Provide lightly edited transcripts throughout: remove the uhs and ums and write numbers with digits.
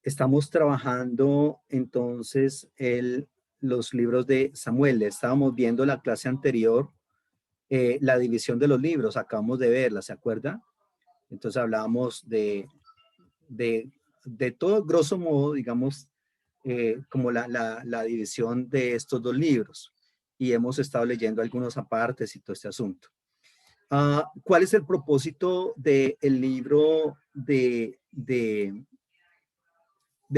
Estamos trabajando entonces los libros de Samuel. Estábamos viendo la clase anterior, la división de los libros, acabamos de verla, ¿se acuerda? Entonces hablábamos de, de todo, grosso modo, digamos, como la división de estos dos libros. Y hemos estado leyendo algunos apartes y todo este asunto. ¿Cuál es el propósito del libro de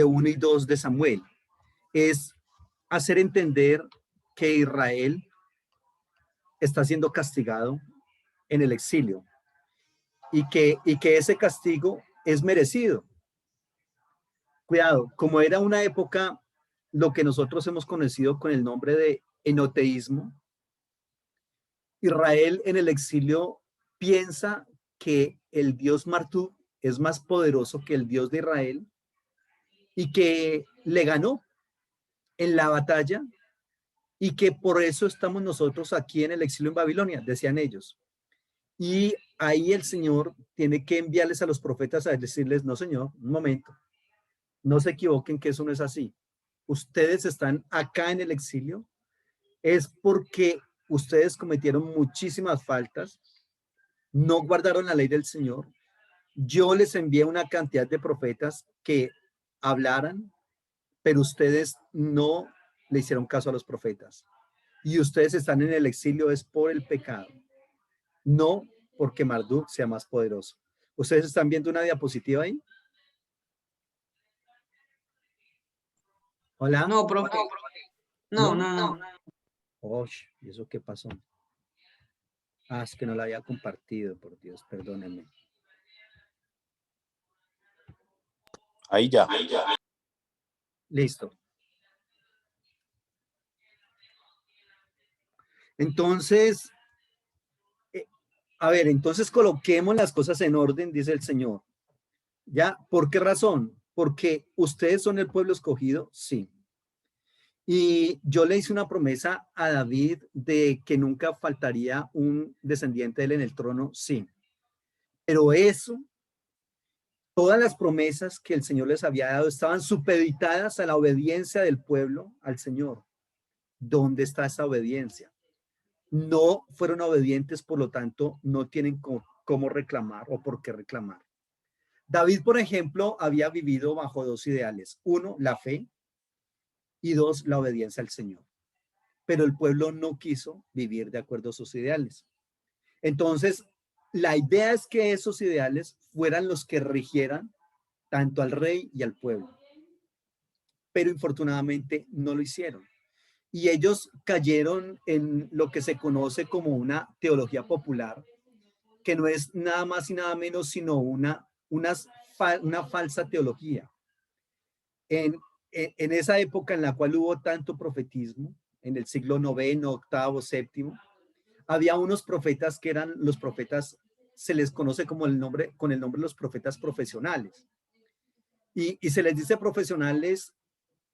1 y 2 de Samuel? Es hacer entender que Israel está siendo castigado en el exilio y que ese castigo es merecido. Cuidado, como era una época, lo que nosotros hemos conocido con el nombre de enoteísmo, Israel en el exilio piensa que el Dios Marduk es más poderoso que el Dios de Israel y que le ganó en la batalla y que por eso estamos nosotros aquí en el exilio en Babilonia, decían ellos. Y ahí el Señor tiene que enviarles a los profetas a decirles, no señor, un momento, no se equivoquen que eso no es así. Ustedes están acá en el exilio, es porque ustedes cometieron muchísimas faltas, no guardaron la ley del Señor. Yo les envié una cantidad de profetas que hablaran, pero ustedes no le hicieron caso a los profetas. Y ustedes están en el exilio es por el pecado, no porque Marduk sea más poderoso. ¿Ustedes están viendo una diapositiva ahí? ¿Hola? No, profe. No, ¿No? no, no. Oh, ¿y eso qué pasó? Es que no la había compartido, por Dios, perdónenme. Ahí ya. Listo. Entonces, a ver, entonces coloquemos las cosas en orden, dice el Señor. ¿Ya? ¿Por qué razón? Porque ustedes son el pueblo escogido, sí. Y yo le hice una promesa a David de que nunca faltaría un descendiente de él en el trono, sí. Pero eso, todas las promesas que el Señor les había dado estaban supeditadas a la obediencia del pueblo al Señor. ¿Dónde está esa obediencia? No fueron obedientes, por lo tanto, no tienen cómo reclamar o por qué reclamar. David, por ejemplo, había vivido bajo dos ideales. Uno, la fe, y dos, la obediencia al Señor. Pero el pueblo no quiso vivir de acuerdo a sus ideales. Entonces, la idea es que esos ideales fueran los que rigieran tanto al rey y al pueblo. Pero infortunadamente no lo hicieron. Y ellos cayeron en lo que se conoce como una teología popular, que no es nada más y nada menos sino una falsa teología. En esa época en la cual hubo tanto profetismo, en el siglo noveno, octavo, séptimo, había unos profetas que eran los profetas, se les conoce como con el nombre de los profetas profesionales. Y se les dice profesionales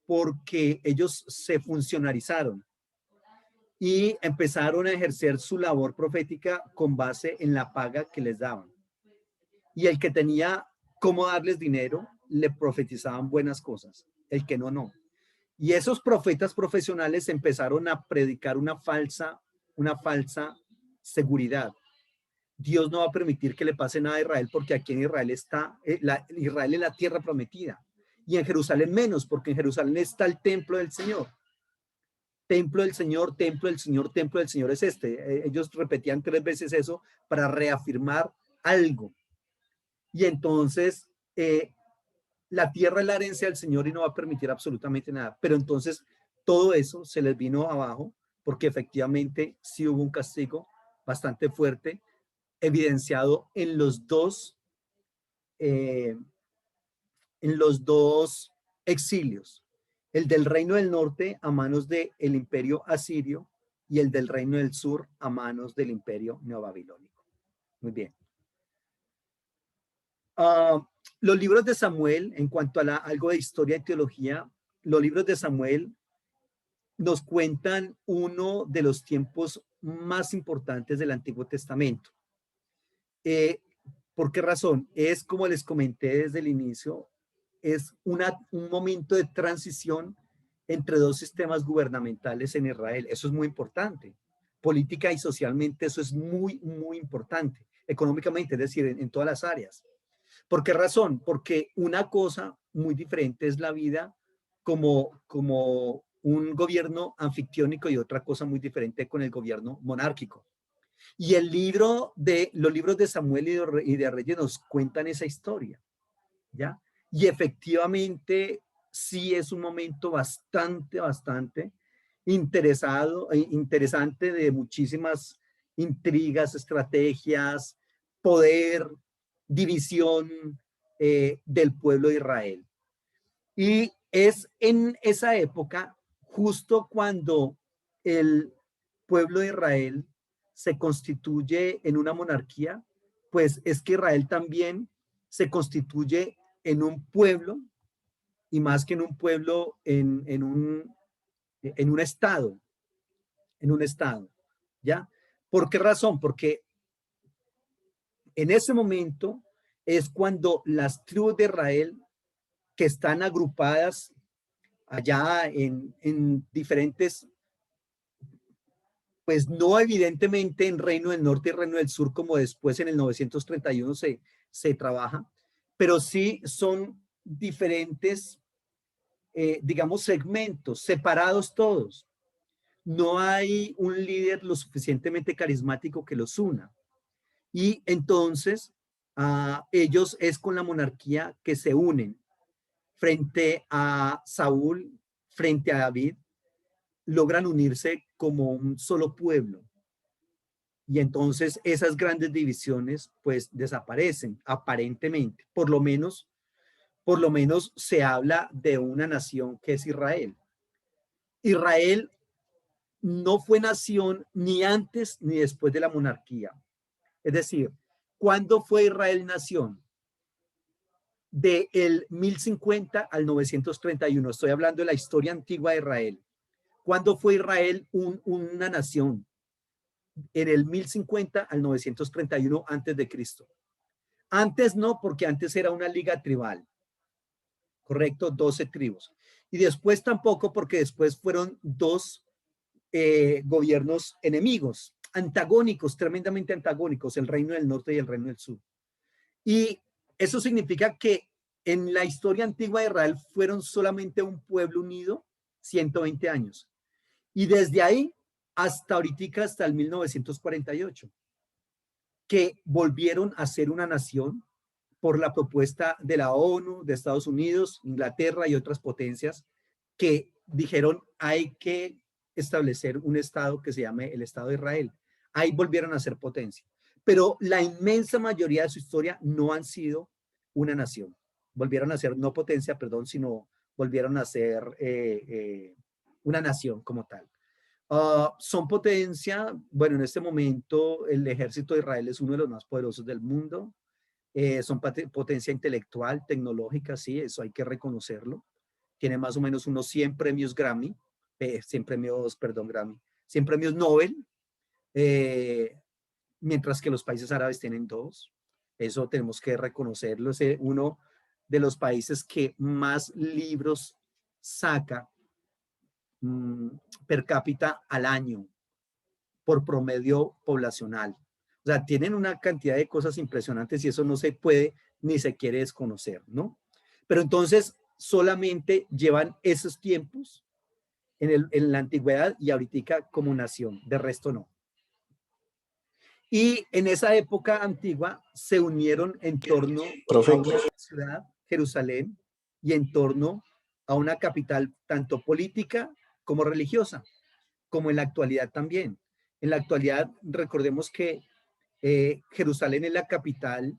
porque ellos se funcionarizaron y empezaron a ejercer su labor profética con base en la paga que les daban. Y el que tenía cómo darles dinero, le profetizaban buenas cosas, el que no, no. Y esos profetas profesionales empezaron a predicar una falsa seguridad. Dios no va a permitir que le pase nada a Israel porque aquí en Israel está, Israel es la tierra prometida. Y en Jerusalén menos, porque en Jerusalén está el templo del Señor. Templo del Señor, templo del Señor, templo del Señor es este. Ellos repetían 3 veces eso para reafirmar algo. Y entonces, la tierra es la herencia del Señor y no va a permitir absolutamente nada. Pero entonces, todo eso se les vino abajo porque efectivamente sí hubo un castigo bastante fuerte, evidenciado en los dos exilios, el del reino del norte a manos del imperio asirio y el del reino del sur a manos del imperio neobabilónico. Muy bien. Los libros de Samuel, en cuanto a algo de historia y teología, los libros de Samuel nos cuentan uno de los tiempos más importantes del Antiguo Testamento. ¿Por qué razón? Es como les comenté desde el inicio, es un momento de transición entre dos sistemas gubernamentales en Israel. Eso es muy importante. Política y socialmente eso es muy, muy importante. Económicamente, es decir, en todas las áreas. ¿Por qué razón? Porque una cosa muy diferente es la vida como un gobierno anfictiónico y otra cosa muy diferente con el gobierno monárquico. Y los libros de Samuel y de Reyes nos cuentan esa historia, ¿ya? Y efectivamente sí es un momento bastante interesante de muchísimas intrigas, estrategias, poder, división del pueblo de Israel. Y es en esa época, justo cuando el pueblo de Israel se constituye en una monarquía, pues es que Israel también se constituye en un pueblo, y más que en un pueblo, en un estado, ¿ya? ¿Por qué razón? Porque en ese momento es cuando las tribus de Israel que están agrupadas allá en diferentes, pues no evidentemente en Reino del Norte y Reino del Sur como después en el 931 se trabaja, pero sí son diferentes, digamos, segmentos, separados todos. No hay un líder lo suficientemente carismático que los una. Y entonces ellos es con la monarquía que se unen frente a Saúl, frente a David, logran unirse como un solo pueblo. Y entonces esas grandes divisiones pues desaparecen aparentemente. Por lo menos se habla de una nación que es Israel. Israel no fue nación ni antes ni después de la monarquía. Es decir, ¿cuándo fue Israel nación? De el 1050 al 931. Estoy hablando de la historia antigua de Israel. ¿Cuándo fue Israel una nación? En el 1050 al 931 antes de Cristo. Antes no, porque antes era una liga tribal, correcto, 12 tribus. Y después tampoco, porque después fueron dos gobiernos enemigos, antagónicos, tremendamente antagónicos, el reino del norte y el reino del sur. Y eso significa que en la historia antigua de Israel fueron solamente un pueblo unido 120 años. Y desde ahí hasta ahorita, hasta el 1948, que volvieron a ser una nación por la propuesta de la ONU, de Estados Unidos, Inglaterra y otras potencias que dijeron hay que establecer un estado que se llame el Estado de Israel. Ahí volvieron a ser potencia. Pero la inmensa mayoría de su historia no han sido una nación. Volvieron a ser, no potencia, perdón, sino volvieron a ser una nación como tal. Son potencia, bueno, en este momento el ejército de Israel es uno de los más poderosos del mundo. Son potencia intelectual, tecnológica, sí, eso hay que reconocerlo. Tiene más o menos unos 100 premios Grammy, 100 premios, perdón, Grammy, 100 premios Nobel, mientras que los países árabes tienen 2. Eso tenemos que reconocerlo. Es uno de los países que más libros saca per cápita al año por promedio poblacional. O sea, tienen una cantidad de cosas impresionantes y eso no se puede ni se quiere desconocer, ¿no? Pero entonces solamente llevan esos tiempos en la antigüedad y ahorita como nación, de resto no. Y en esa época antigua se unieron en torno a una ciudad, Jerusalén, y en torno a una capital tanto política como religiosa, como en la actualidad también. En la actualidad, recordemos que Jerusalén es la capital,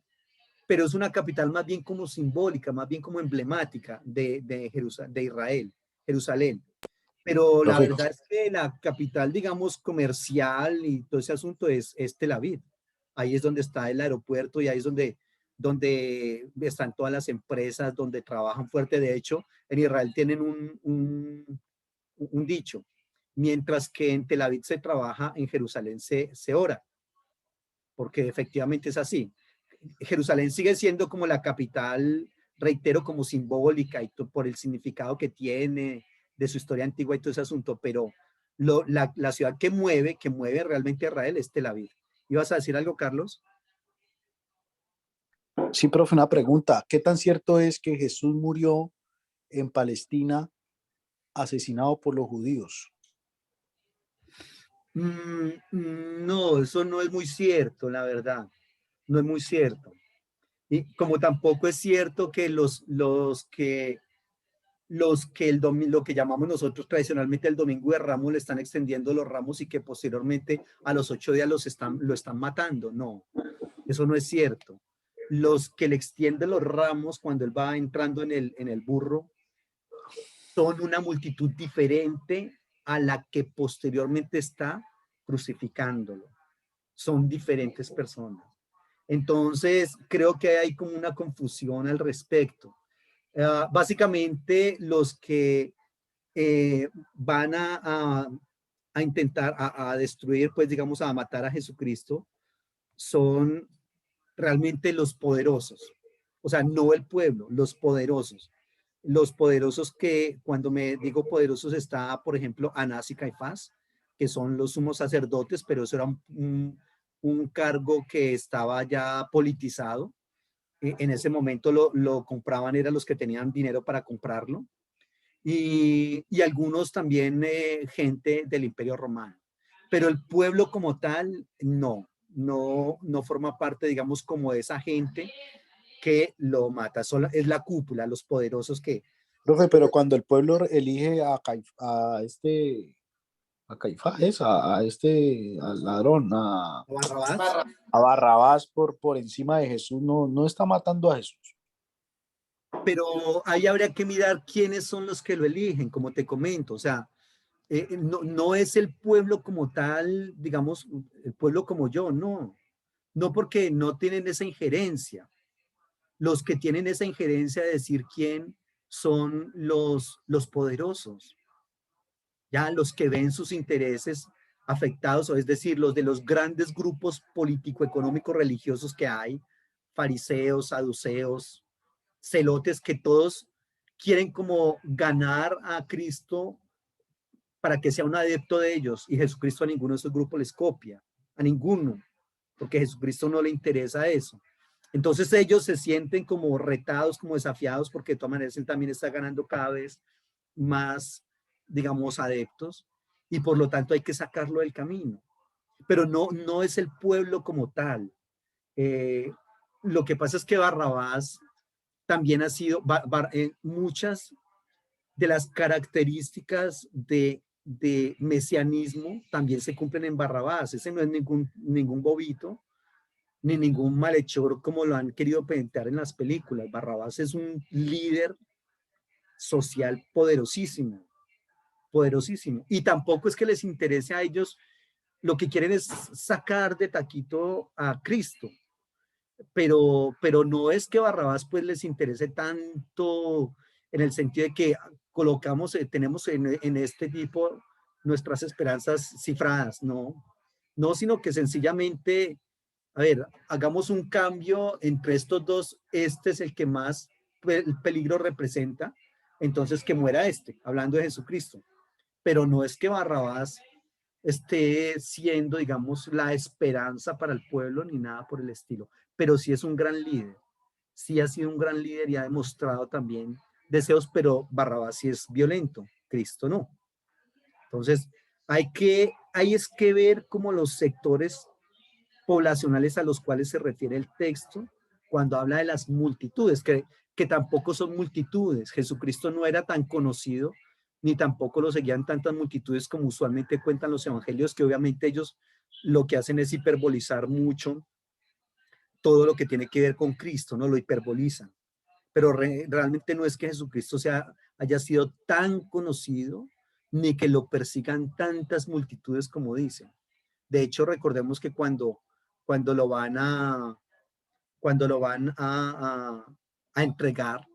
pero es una capital más bien como simbólica, más bien como emblemática de Israel, Jerusalén. Pero la verdad es que la capital, digamos, comercial y todo ese asunto es Tel Aviv. Ahí es donde está el aeropuerto y ahí es donde están todas las empresas, donde trabajan fuerte. De hecho, en Israel tienen un dicho: mientras que en Tel Aviv se trabaja, en Jerusalén se ora, porque efectivamente es así. Jerusalén sigue siendo como la capital reitero, como simbólica y por el significado que tiene, de su historia antigua y todo ese asunto, pero la ciudad que mueve realmente a Israel es Tel Aviv. ¿Ibas a decir algo, Carlos? Sí, profe, una pregunta. ¿Qué tan cierto es que Jesús murió en Palestina asesinado por los judíos? No, eso no es muy cierto, la verdad. No es muy cierto. Y como tampoco es cierto que lo que llamamos nosotros tradicionalmente el Domingo de Ramos le están extendiendo los ramos y que posteriormente a los 8 días lo están matando. No, eso no es cierto. Los que le extienden los ramos cuando él va entrando en el burro son una multitud diferente a la que posteriormente está crucificándolo. Son diferentes personas. Entonces, creo que hay como una confusión al respecto. Básicamente, los que van a intentar a destruir, pues digamos, a matar a Jesucristo, son realmente los poderosos. O sea, no el pueblo, los poderosos. Los poderosos que, cuando me digo poderosos, está, por ejemplo, Anás y Caifás, que son los sumos sacerdotes, pero eso era un cargo que estaba ya politizado. En ese momento lo compraban, eran los que tenían dinero para comprarlo. Y algunos también gente del Imperio Romano. Pero el pueblo como tal, no forma parte, digamos, como de esa gente que lo mata. Solo es la cúpula, los poderosos que... Profe, pero cuando el pueblo elige a Caifás, al ladrón, Barrabás. a Barrabás por encima de Jesús, no está matando a Jesús. Pero ahí habría que mirar quiénes son los que lo eligen, como te comento. O sea, no es el pueblo como tal, digamos, el pueblo como yo, no. No, porque no tienen esa injerencia. Los que tienen esa injerencia de decir quién son los poderosos, ya los que ven sus intereses afectados, o es decir, los de los grandes grupos político-económicos religiosos que hay, fariseos, saduceos, celotes, que todos quieren como ganar a Cristo para que sea un adepto de ellos, y Jesucristo a ninguno de esos grupos les copia, a ninguno, porque a Jesucristo no le interesa eso. Entonces ellos se sienten como retados, como desafiados, porque de todas maneras él también está ganando cada vez más, digamos, adeptos, y por lo tanto hay que sacarlo del camino. Pero no es el pueblo como tal. Lo que pasa es que Barrabás también ha sido, muchas de las características de mesianismo también se cumplen en Barrabás. Ese no es ningún bobito, ni ningún malhechor como lo han querido pintar en las películas. Barrabás es un líder social poderosísimo, poderosísimo. Y tampoco es que les interese a ellos, lo que quieren es sacar de taquito a Cristo. Pero no es que Barrabás pues les interese tanto en el sentido de que colocamos, tenemos en este tipo nuestras esperanzas cifradas, no, sino que sencillamente, a ver, hagamos un cambio entre estos dos, este es el que más el peligro representa, entonces que muera este, hablando de Jesucristo, pero no es que Barrabás esté siendo, digamos, la esperanza para el pueblo ni nada por el estilo, pero sí es un gran líder, sí ha sido un gran líder y ha demostrado también deseos, pero Barrabás sí es violento, Cristo no. Entonces, hay es que ver como los sectores poblacionales a los cuales se refiere el texto cuando habla de las multitudes, que tampoco son multitudes. Jesucristo no era tan conocido, ni tampoco lo seguían tantas multitudes como usualmente cuentan los evangelios, que obviamente ellos lo que hacen es hiperbolizar mucho todo lo que tiene que ver con Cristo, ¿no? Lo hiperbolizan. Pero realmente no es que Jesucristo haya sido tan conocido, ni que lo persigan tantas multitudes como dicen. De hecho, recordemos que cuando lo van a entregar,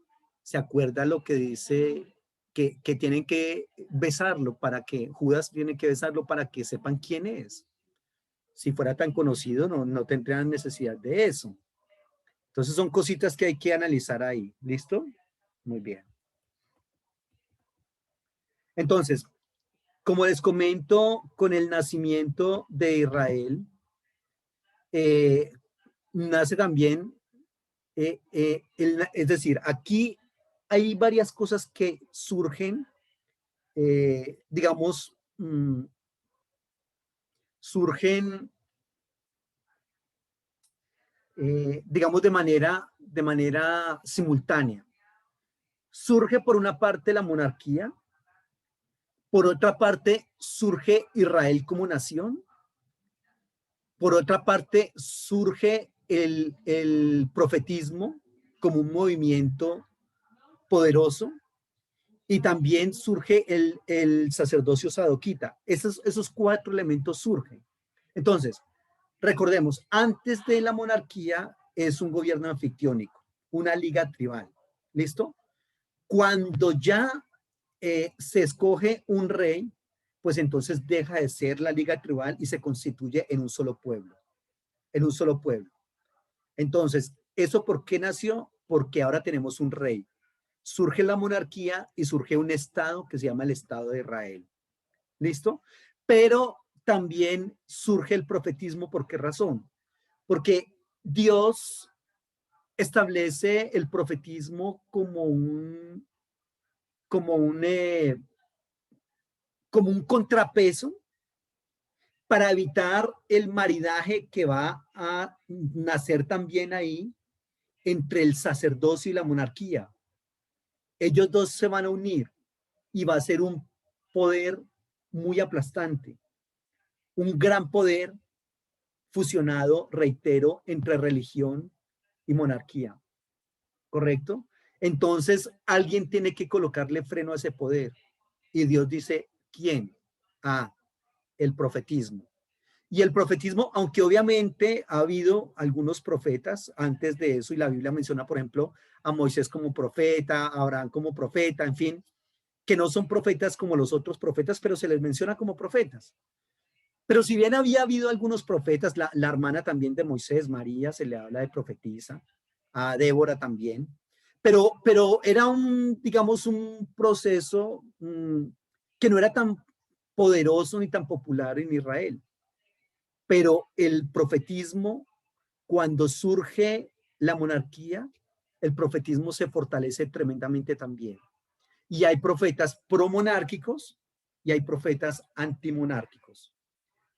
se acuerda lo que dice que tienen que besarlo para que, Judas tiene que besarlo para que sepan quién es. Si fuera tan conocido, no tendrían necesidad de eso. Entonces son cositas que hay que analizar ahí. ¿Listo? Muy bien. Entonces, como les comento, con el nacimiento de Israel, nace también, es decir, aquí hay varias cosas que surgen, digamos, surgen, digamos, de manera simultánea. Surge por una parte la monarquía, por otra parte surge Israel como nación, por otra parte surge el profetismo como un movimiento poderoso y también surge el sacerdocio sadoquita. Esos cuatro elementos surgen. Entonces, recordemos, antes de la monarquía es un gobierno anfictiónico, una liga tribal. ¿Listo? Cuando ya se escoge un rey, pues entonces deja de ser la liga tribal y se constituye en un solo pueblo, en un solo pueblo. Entonces, ¿eso por qué nació? Porque ahora tenemos un rey. Surge la monarquía y surge un estado que se llama el Estado de Israel. ¿Listo? Pero también surge el profetismo. ¿Por qué razón? Porque Dios establece el profetismo como un, como un contrapeso para evitar el maridaje que va a nacer también ahí entre el sacerdocio y la monarquía. Ellos dos se van a unir y va a ser un poder muy aplastante, un gran poder fusionado, reitero, entre religión y monarquía, ¿correcto? Entonces, alguien tiene que colocarle freno a ese poder. Y Dios dice, ¿quién? Ah, el profetismo. Y el profetismo, aunque obviamente ha habido algunos profetas antes de eso, y la Biblia menciona, por ejemplo, a Moisés como profeta, a Abraham como profeta, en fin, que no son profetas como los otros profetas, pero se les menciona como profetas. Pero si bien había habido algunos profetas, la hermana también de Moisés, María, se le habla de profetisa, a Débora también, pero era un, digamos, un proceso que no era tan poderoso ni tan popular en Israel. Pero el profetismo, cuando surge la monarquía, el profetismo se fortalece tremendamente también. Y hay profetas promonárquicos y hay profetas antimonárquicos.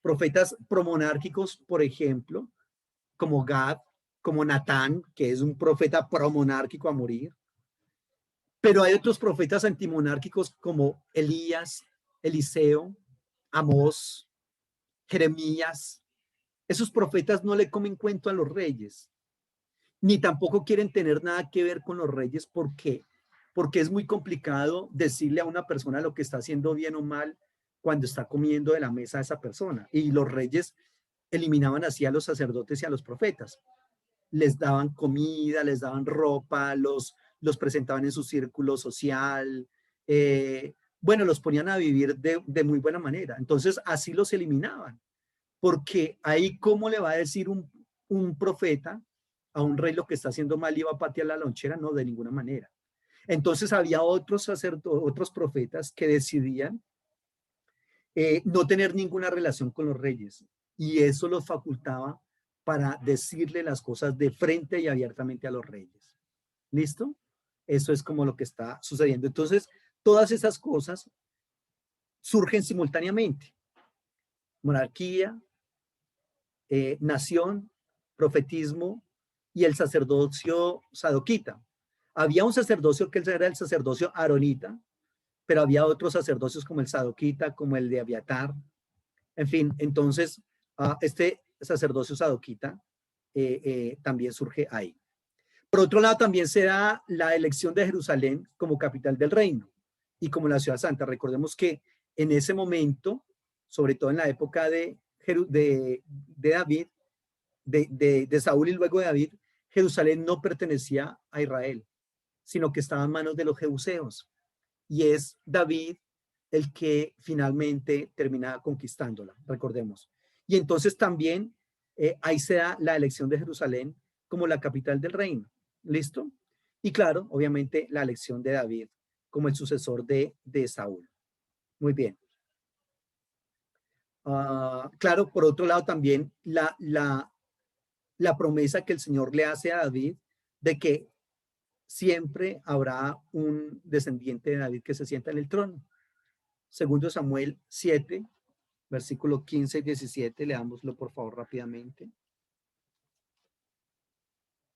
Profetas promonárquicos, por ejemplo, como Gad, como Natán, que es un profeta promonárquico a morir. Pero hay otros profetas antimonárquicos como Elías, Eliseo, Amós, Jeremías. Esos profetas no le comen cuento a los reyes, ni tampoco quieren tener nada que ver con los reyes. ¿Por qué? Porque es muy complicado decirle a una persona lo que está haciendo bien o mal cuando está comiendo de la mesa de esa persona. Y los reyes eliminaban así a los sacerdotes y a los profetas. Les daban comida, les daban ropa, los presentaban en su círculo social. Bueno, los ponían a vivir de muy buena manera. Entonces, así los eliminaban. Porque ahí, ¿cómo le va a decir un profeta a un rey lo que está haciendo mal y va a patear la lonchera? No, de ninguna manera. Entonces había otros sacerdotes, otros profetas que decidían no tener ninguna relación con los reyes y eso los facultaba para decirle las cosas de frente y abiertamente a los reyes. ¿Listo? Eso es como lo que está sucediendo. Entonces, todas esas cosas surgen simultáneamente. Monarquía, nación, profetismo y el sacerdocio sadoquita. Había un sacerdocio que era el sacerdocio aronita, pero había otros sacerdocios como el sadoquita, como el de Abiatar. En fin, entonces este sacerdocio sadoquita también surge ahí. Por otro lado, también se da la elección de Jerusalén como capital del reino y como la ciudad santa. Recordemos que en ese momento, sobre todo en la época de David, de Saúl y luego de David, Jerusalén no pertenecía a Israel, sino que estaba en manos de los jebuseos. Y es David el que finalmente termina conquistándola, recordemos. Y entonces también ahí se da la elección de Jerusalén como la capital del reino. ¿Listo? Y claro, obviamente la elección de David como el sucesor de Saúl. Muy bien. Claro, por otro lado también la promesa que el Señor le hace a David de que siempre habrá un descendiente de David que se sienta en el trono. Segundo Samuel 7, versículo 15 y 17, leámoslo por favor rápidamente.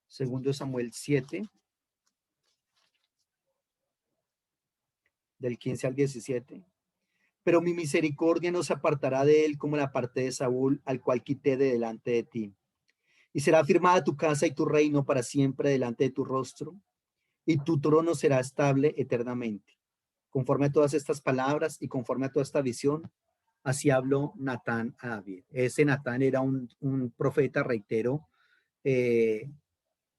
Segundo Samuel 7, del 15 al 17. Pero mi misericordia no se apartará de él como la parte de Saúl, al cual quité de delante de ti. Y será firmada tu casa y tu reino para siempre delante de tu rostro, y tu trono será estable eternamente. Conforme a todas estas palabras y conforme a toda esta visión, así habló Natán a David. Ese Natán era un profeta, reitero,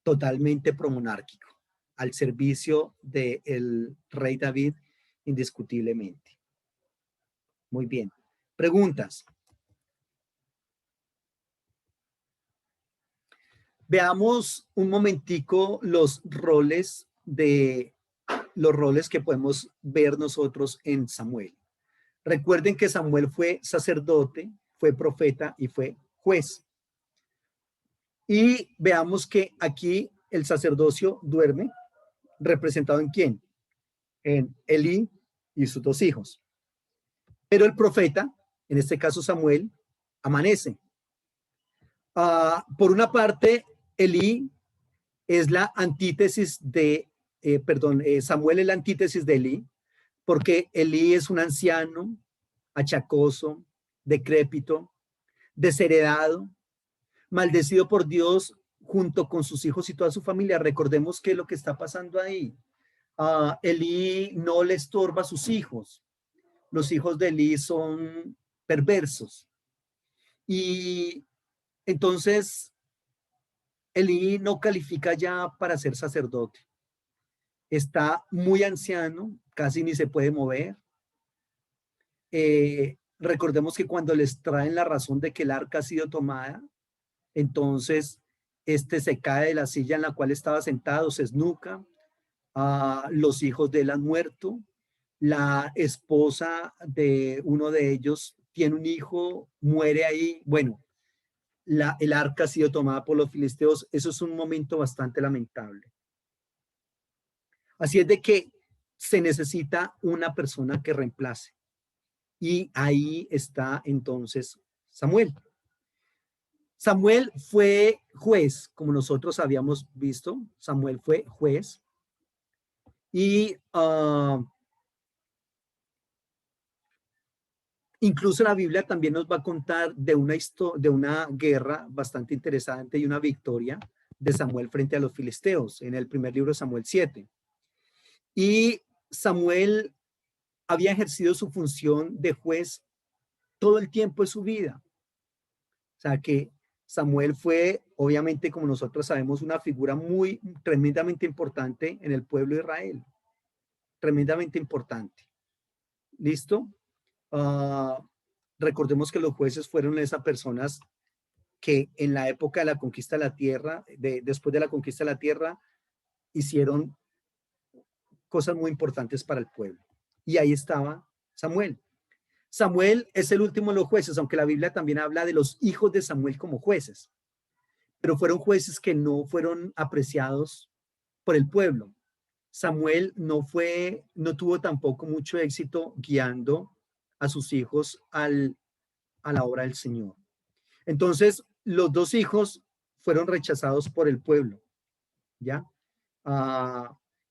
totalmente promonárquico, al servicio del rey David, indiscutiblemente. Muy bien. Preguntas. Veamos un momentico los roles que podemos ver nosotros en Samuel. Recuerden que Samuel fue sacerdote, fue profeta y fue juez. Y veamos que aquí el sacerdocio duerme, representado en quién? En Elí y sus dos hijos. Pero el profeta, en este caso Samuel, amanece. Por una parte, Elí es la antítesis de, Samuel es la antítesis de Elí, porque Elí es un anciano, achacoso, decrépito, desheredado, maldecido por Dios junto con sus hijos y toda su familia. Recordemos que lo que está pasando ahí, Elí no le estorba a sus hijos. Los hijos de Elí son perversos. Y entonces Elí no califica ya para ser sacerdote. Está muy anciano, casi ni se puede mover. Recordemos que cuando les traen la razón de que el arca ha sido tomada, entonces se cae de la silla en la cual estaba sentado, se esnuca, los hijos de él han muerto, la esposa de uno de ellos tiene un hijo, muere ahí, bueno, el arca ha sido tomada por los filisteos. Eso es un momento bastante lamentable. Así es de que se necesita una persona que reemplace. Y ahí está entonces Samuel. Samuel fue juez, como nosotros habíamos visto. Samuel fue juez. Y incluso la Biblia también nos va a contar de una guerra bastante interesante y una victoria de Samuel frente a los filisteos en el primer libro de Samuel 7. Y Samuel había ejercido su función de juez todo el tiempo de su vida. O sea que Samuel fue, obviamente, como nosotros sabemos, una figura tremendamente importante en el pueblo de Israel. Tremendamente importante. ¿Listo? Recordemos que los jueces fueron esas personas que en la época de la conquista de la tierra, después de la conquista de la tierra, hicieron cosas muy importantes para el pueblo. Y ahí estaba Samuel. Samuel es el último de los jueces, aunque la Biblia también habla de los hijos de Samuel como jueces, pero fueron jueces que no fueron apreciados por el pueblo. Samuel no tuvo tampoco mucho éxito guiando a sus hijos a la obra del Señor. Entonces, los dos hijos fueron rechazados por el pueblo, ¿ya?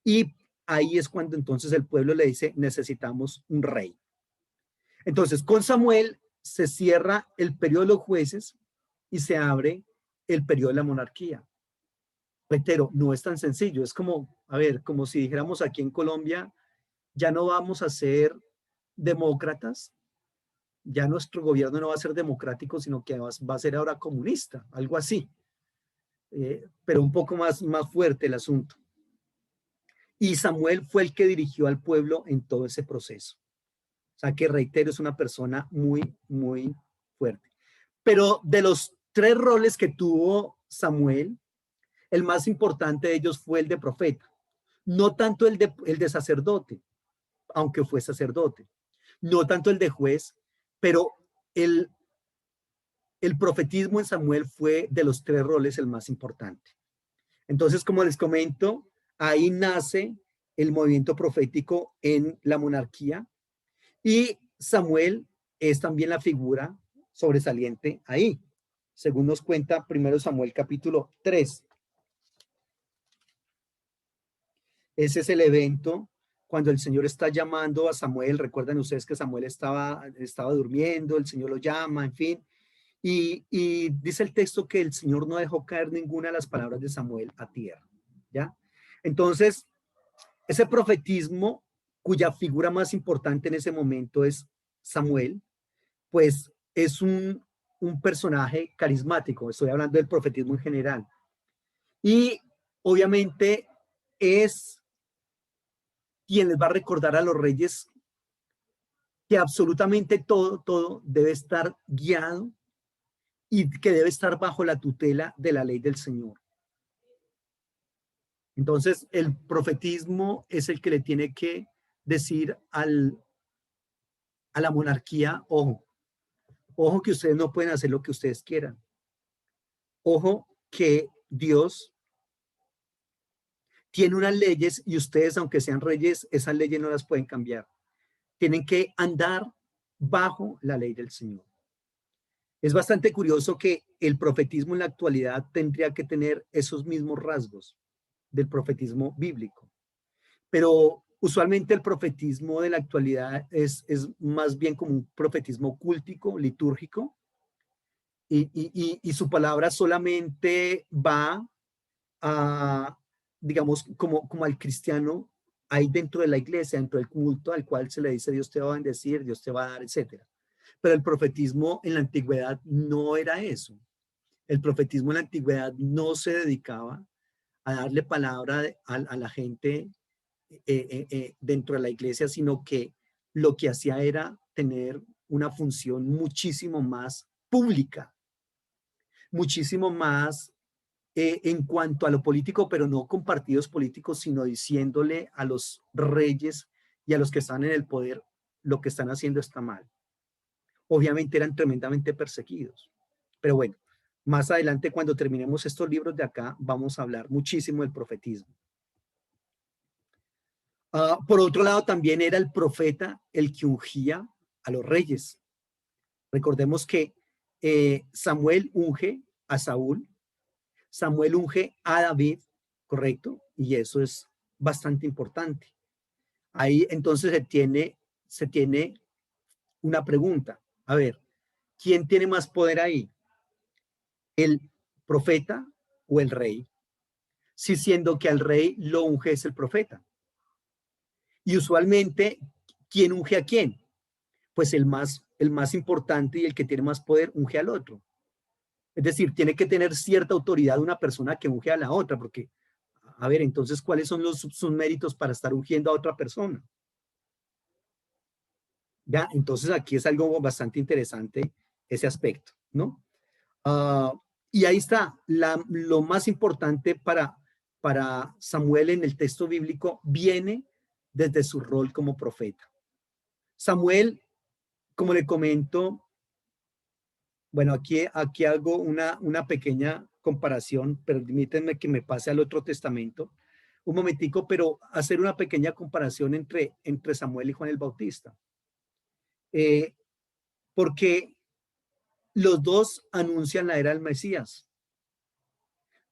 Y ahí es cuando entonces el pueblo le dice, necesitamos un rey. Entonces, con Samuel se cierra el periodo de los jueces y se abre el periodo de la monarquía. Reitero, no es tan sencillo. Es como, a ver, como si dijéramos aquí en Colombia, ya no vamos a ser demócratas, ya nuestro gobierno no va a ser democrático, sino que va a ser ahora comunista, algo así. Pero un poco más fuerte el asunto. Y Samuel fue el que dirigió al pueblo en todo ese proceso. O sea que, reitero, es una persona muy, muy fuerte. Pero de los tres roles que tuvo Samuel, el más importante de ellos fue el de profeta, no tanto el de sacerdote, aunque fue sacerdote, no tanto el de juez, pero el profetismo en Samuel fue de los tres roles el más importante. Entonces, como les comento, ahí nace el movimiento profético en la monarquía y Samuel es también la figura sobresaliente ahí, según nos cuenta 1 Samuel capítulo 3. Ese es el evento cuando el Señor está llamando a Samuel. Recuerdan ustedes que Samuel estaba durmiendo, el Señor lo llama, en fin. Y dice el texto que el Señor no dejó caer ninguna de las palabras de Samuel a tierra, ¿ya? Entonces, ese profetismo, cuya figura más importante en ese momento es Samuel, pues es un personaje carismático. Estoy hablando del profetismo en general. Y obviamente es quien les va a recordar a los reyes que absolutamente todo debe estar guiado y que debe estar bajo la tutela de la ley del Señor. Entonces, el profetismo es el que le tiene que decir a la monarquía, ojo que ustedes no pueden hacer lo que ustedes quieran. Ojo que Dios tiene unas leyes y ustedes, aunque sean reyes, esas leyes no las pueden cambiar. Tienen que andar bajo la ley del Señor. Es bastante curioso que el profetismo en la actualidad tendría que tener esos mismos rasgos del profetismo bíblico. Pero usualmente el profetismo de la actualidad es más bien como un profetismo cultico, litúrgico, y su palabra solamente va a, digamos, como al cristiano ahí dentro de la iglesia, dentro del culto al cual se le dice Dios te va a bendecir, Dios te va a dar, etcétera. Pero el profetismo en la antigüedad no era eso. El profetismo en la antigüedad no se dedicaba a darle palabra a la gente dentro de la iglesia, sino que lo que hacía era tener una función muchísimo más pública, muchísimo más en cuanto a lo político, pero no con partidos políticos, sino diciéndole a los reyes y a los que están en el poder, lo que están haciendo está mal. Obviamente eran tremendamente perseguidos. Pero bueno, más adelante cuando terminemos estos libros de acá, vamos a hablar muchísimo del profetismo. Por otro lado, también era el profeta el que ungía a los reyes. Recordemos que Samuel unge a Saúl, Samuel unge a David, ¿correcto? Y eso es bastante importante. Ahí entonces se tiene una pregunta. A ver, ¿quién tiene más poder ahí? ¿El profeta o el rey? Si siendo que al rey lo unge es el profeta. Y usualmente, ¿quién unge a quién? Pues el más importante y el que tiene más poder unge al otro. Es decir, tiene que tener cierta autoridad una persona que unge a la otra, porque, a ver, entonces, ¿cuáles son sus méritos para estar ungiendo a otra persona? Ya, entonces aquí es algo bastante interesante ese aspecto, ¿no? Y ahí está, lo más importante para Samuel en el texto bíblico viene desde su rol como profeta. Samuel, como le comento, bueno, aquí hago una pequeña comparación, permítanme que me pase al Otro Testamento un momentico, pero hacer una pequeña comparación entre Samuel y Juan el Bautista. Porque los dos anuncian la era del Mesías.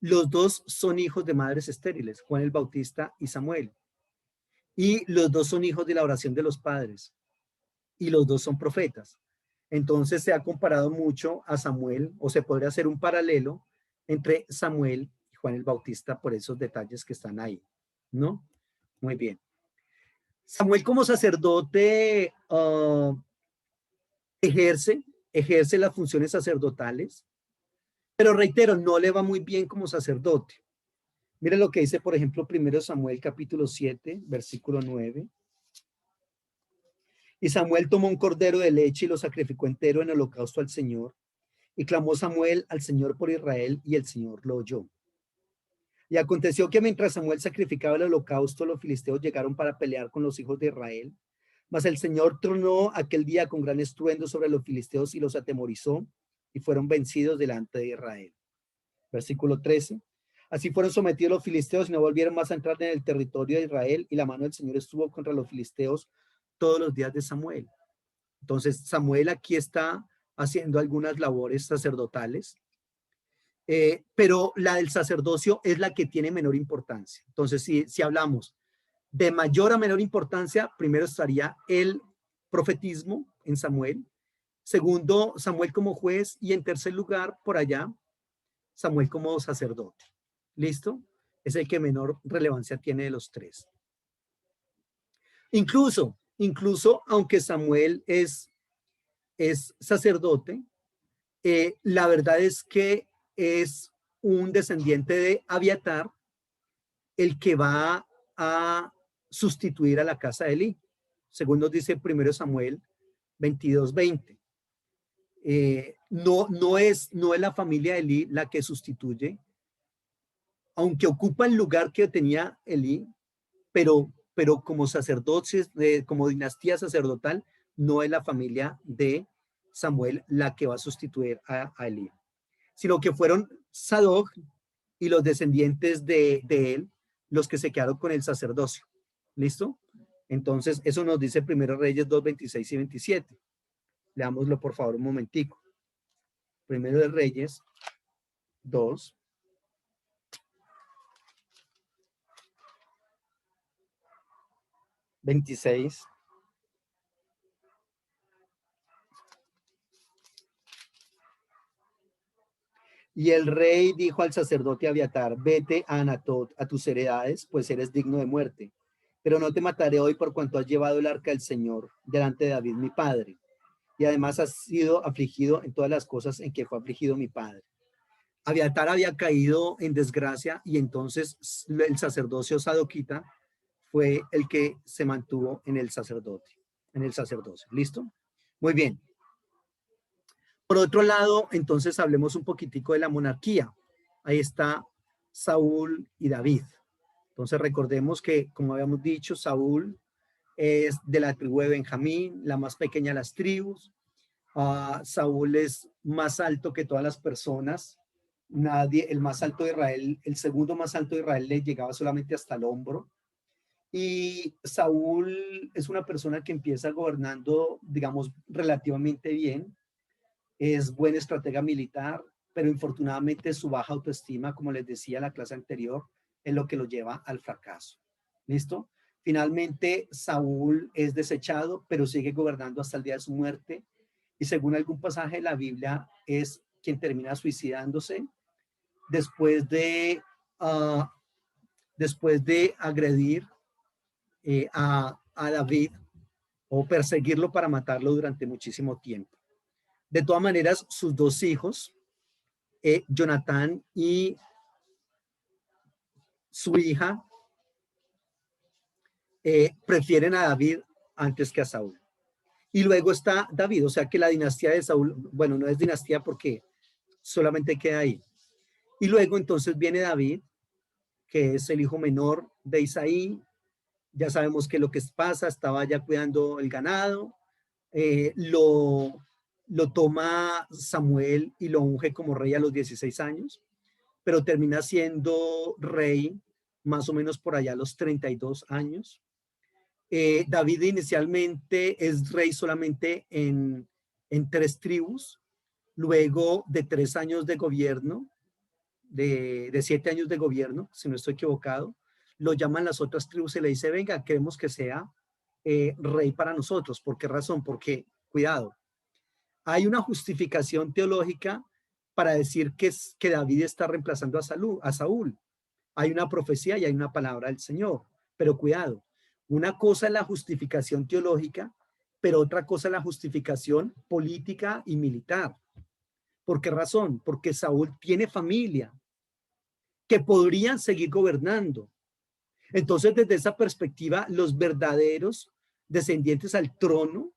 Los dos son hijos de madres estériles, Juan el Bautista y Samuel. Y los dos son hijos de la oración de los padres. Y los dos son profetas. Entonces se ha comparado mucho a Samuel, o se podría hacer un paralelo entre Samuel y Juan el Bautista por esos detalles que están ahí, ¿no? Muy bien. Samuel como sacerdote ejerce las funciones sacerdotales, pero reitero, no le va muy bien como sacerdote. Mire lo que dice, por ejemplo, 1 Samuel capítulo 7, versículo 9. Y Samuel tomó un cordero de leche y lo sacrificó entero en holocausto al Señor. Y clamó Samuel al Señor por Israel, y el Señor lo oyó. Y aconteció que mientras Samuel sacrificaba el holocausto, los filisteos llegaron para pelear con los hijos de Israel. Mas el Señor tronó aquel día con gran estruendo sobre los filisteos y los atemorizó, y fueron vencidos delante de Israel. Versículo 13. Así fueron sometidos los filisteos y no volvieron más a entrar en el territorio de Israel, y la mano del Señor estuvo contra los filisteos todos los días de Samuel. Entonces Samuel aquí está haciendo algunas labores sacerdotales, pero la del sacerdocio es la que tiene menor importancia. Entonces, si hablamos de mayor a menor importancia, primero estaría el profetismo en Samuel, segundo, Samuel como juez, y en tercer lugar, por allá, Samuel como sacerdote. ¿Listo? Es el que menor relevancia tiene de los tres. Incluso, aunque Samuel es sacerdote, la verdad es que es un descendiente de Abiatar el que va a sustituir a la casa de Elí, según nos dice 1 Samuel 22:20. No es la familia de Elí la que sustituye, aunque ocupa el lugar que tenía Elí, pero como sacerdotes, como dinastía sacerdotal, no es la familia de Samuel la que va a sustituir a Elí, sino que fueron Sadoc y los descendientes de él los que se quedaron con el sacerdocio. ¿Listo? Entonces, eso nos dice 1 Reyes 2, 26 y 27. Leámoslo, por favor, un momentico. 1 Reyes 2. $26. Y el rey dijo al sacerdote Abiatar: vete a Anatot, a tus heredades, pues eres digno de muerte. Pero no te mataré hoy por cuanto has llevado el arca del Señor delante de David mi padre. Y además has sido afligido en todas las cosas en que fue afligido mi padre. Abiatar había caído en desgracia y entonces el sacerdocio sadoquita fue el que se mantuvo en el sacerdocio. ¿Listo? Muy bien. Por otro lado, entonces hablemos un poquitico de la monarquía. Ahí está Saúl y David. Entonces recordemos que, como habíamos dicho, Saúl es de la tribu de Benjamín, la más pequeña de las tribus. Saúl es más alto que todas las personas. El más alto de Israel, el segundo más alto de Israel le llegaba solamente hasta el hombro. Y Saúl es una persona que empieza gobernando, digamos, relativamente bien. Es buen estratega militar, pero infortunadamente su baja autoestima, como les decía en la clase anterior, es lo que lo lleva al fracaso. ¿Listo? Finalmente, Saúl es desechado, pero sigue gobernando hasta el día de su muerte. Y según algún pasaje de la Biblia, es quien termina suicidándose después de agredir a David o perseguirlo para matarlo durante muchísimo tiempo. De todas maneras, sus dos hijos, Jonatán y su hija, prefieren a David antes que a Saúl. Y luego está David, o sea que la dinastía de Saúl, bueno, no es dinastía porque solamente queda ahí. Y luego entonces viene David, que es el hijo menor de Isaí. Ya sabemos que lo que pasa, estaba ya cuidando el ganado, lo toma Samuel y lo unge como rey a los 16 años, pero termina siendo rey más o menos por allá a los 32 años. David inicialmente es rey solamente en 3 tribus, luego de 3 años de gobierno, de 7 años de gobierno, si no estoy equivocado, lo llaman las otras tribus y le dice: venga, queremos que sea rey para nosotros. ¿Por qué razón? Porque, cuidado, hay una justificación teológica para decir que David está reemplazando a Saúl. Hay una profecía y hay una palabra del Señor, pero cuidado, una cosa es la justificación teológica, pero otra cosa es la justificación política y militar. ¿Por qué razón? Porque Saúl tiene familia que podrían seguir gobernando. Entonces, desde esa perspectiva, los verdaderos descendientes al trono,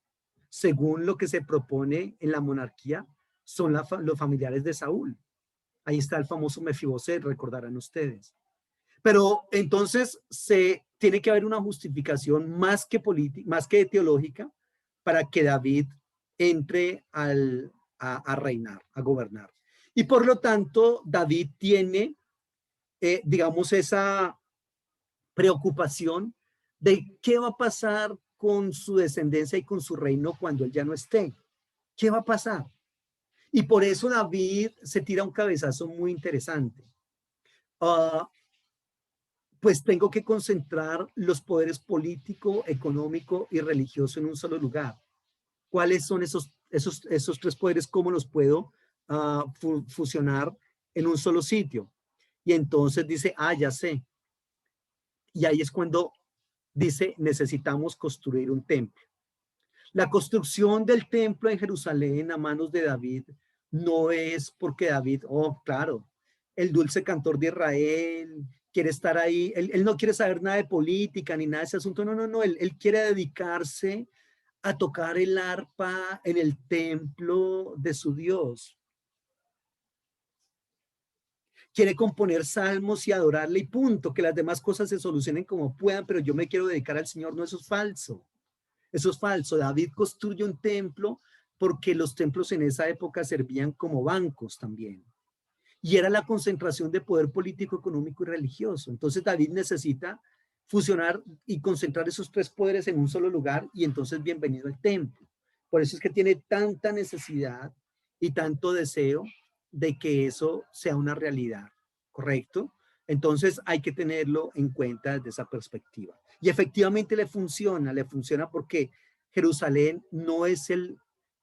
según lo que se propone en la monarquía, son los familiares de Saúl. Ahí está el famoso Mefiboset, recordarán ustedes. Pero entonces tiene que haber una justificación más que política, más que teológica, para que David entre a reinar, a gobernar. Y por lo tanto, David tiene, digamos, esa preocupación de qué va a pasar con su descendencia y con su reino cuando él ya no esté. ¿Qué va a pasar? Y por eso David se tira un cabezazo muy interesante. Pues tengo que concentrar los poderes político, económico y religioso en un solo lugar. ¿Cuáles son esos tres poderes? ¿Cómo los puedo fusionar en un solo sitio? Y entonces dice, ya sé. Y ahí es cuando dice, necesitamos construir un templo. La construcción del templo en Jerusalén a manos de David no es porque David, claro, el dulce cantor de Israel, quiere estar ahí, él no quiere saber nada de política ni nada de ese asunto, no, él quiere dedicarse a tocar el arpa en el templo de su Dios. Quiere componer salmos y adorarle y punto, que las demás cosas se solucionen como puedan, pero yo me quiero dedicar al Señor. No, eso es falso. Eso es falso. David construye un templo porque los templos en esa época servían como bancos también. Y era la concentración de poder político, económico y religioso. Entonces David necesita fusionar y concentrar esos tres poderes en un solo lugar y entonces bienvenido al templo. Por eso es que tiene tanta necesidad y tanto deseo de que eso sea una realidad, ¿correcto? Entonces hay que tenerlo en cuenta desde esa perspectiva. Y efectivamente le funciona porque Jerusalén no es el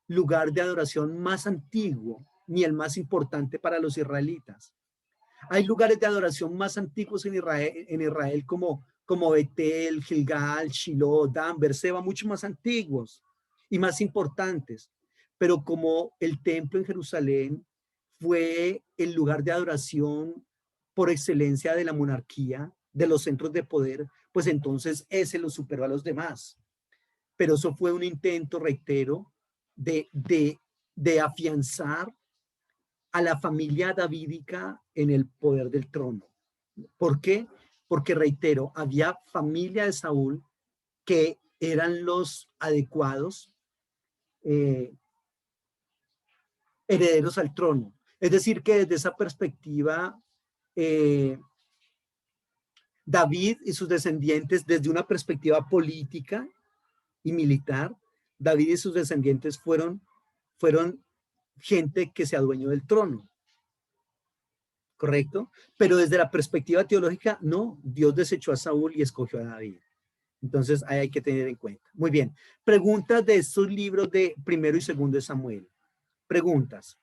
lugar de adoración más antiguo ni el más importante para los israelitas. Hay lugares de adoración más antiguos en Israel como Betel, Gilgal, Shiloh, Dan, Berseba, mucho más antiguos y más importantes. Pero como el templo en Jerusalén fue el lugar de adoración por excelencia de la monarquía, de los centros de poder, pues entonces ese lo superó a los demás. Pero eso fue un intento, reitero, de afianzar a la familia davídica en el poder del trono. ¿Por qué? Porque, reitero, había familia de Saúl que eran los adecuados herederos al trono. Es decir, que desde esa perspectiva, David y sus descendientes, desde una perspectiva política y militar, David y sus descendientes fueron gente que se adueñó del trono. ¿Correcto? Pero desde la perspectiva teológica, no, Dios desechó a Saúl y escogió a David. Entonces, ahí hay que tener en cuenta. Muy bien. Preguntas de estos libros de primero y segundo de Samuel. Preguntas.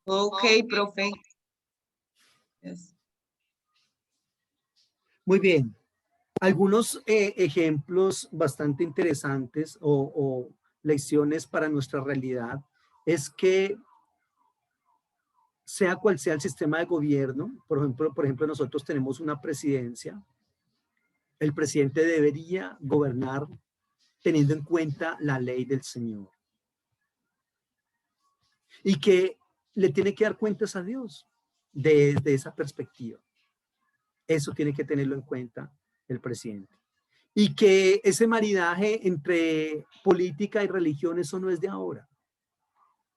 Ok, profe. Yes. Muy bien. Algunos ejemplos bastante interesantes o lecciones para nuestra realidad es que sea cual sea el sistema de gobierno, por ejemplo, nosotros tenemos una presidencia, el presidente debería gobernar teniendo en cuenta la ley del Señor. Y que le tiene que dar cuentas a Dios desde esa perspectiva. Eso tiene que tenerlo en cuenta el presidente. Y que ese maridaje entre política y religión, eso no es de ahora.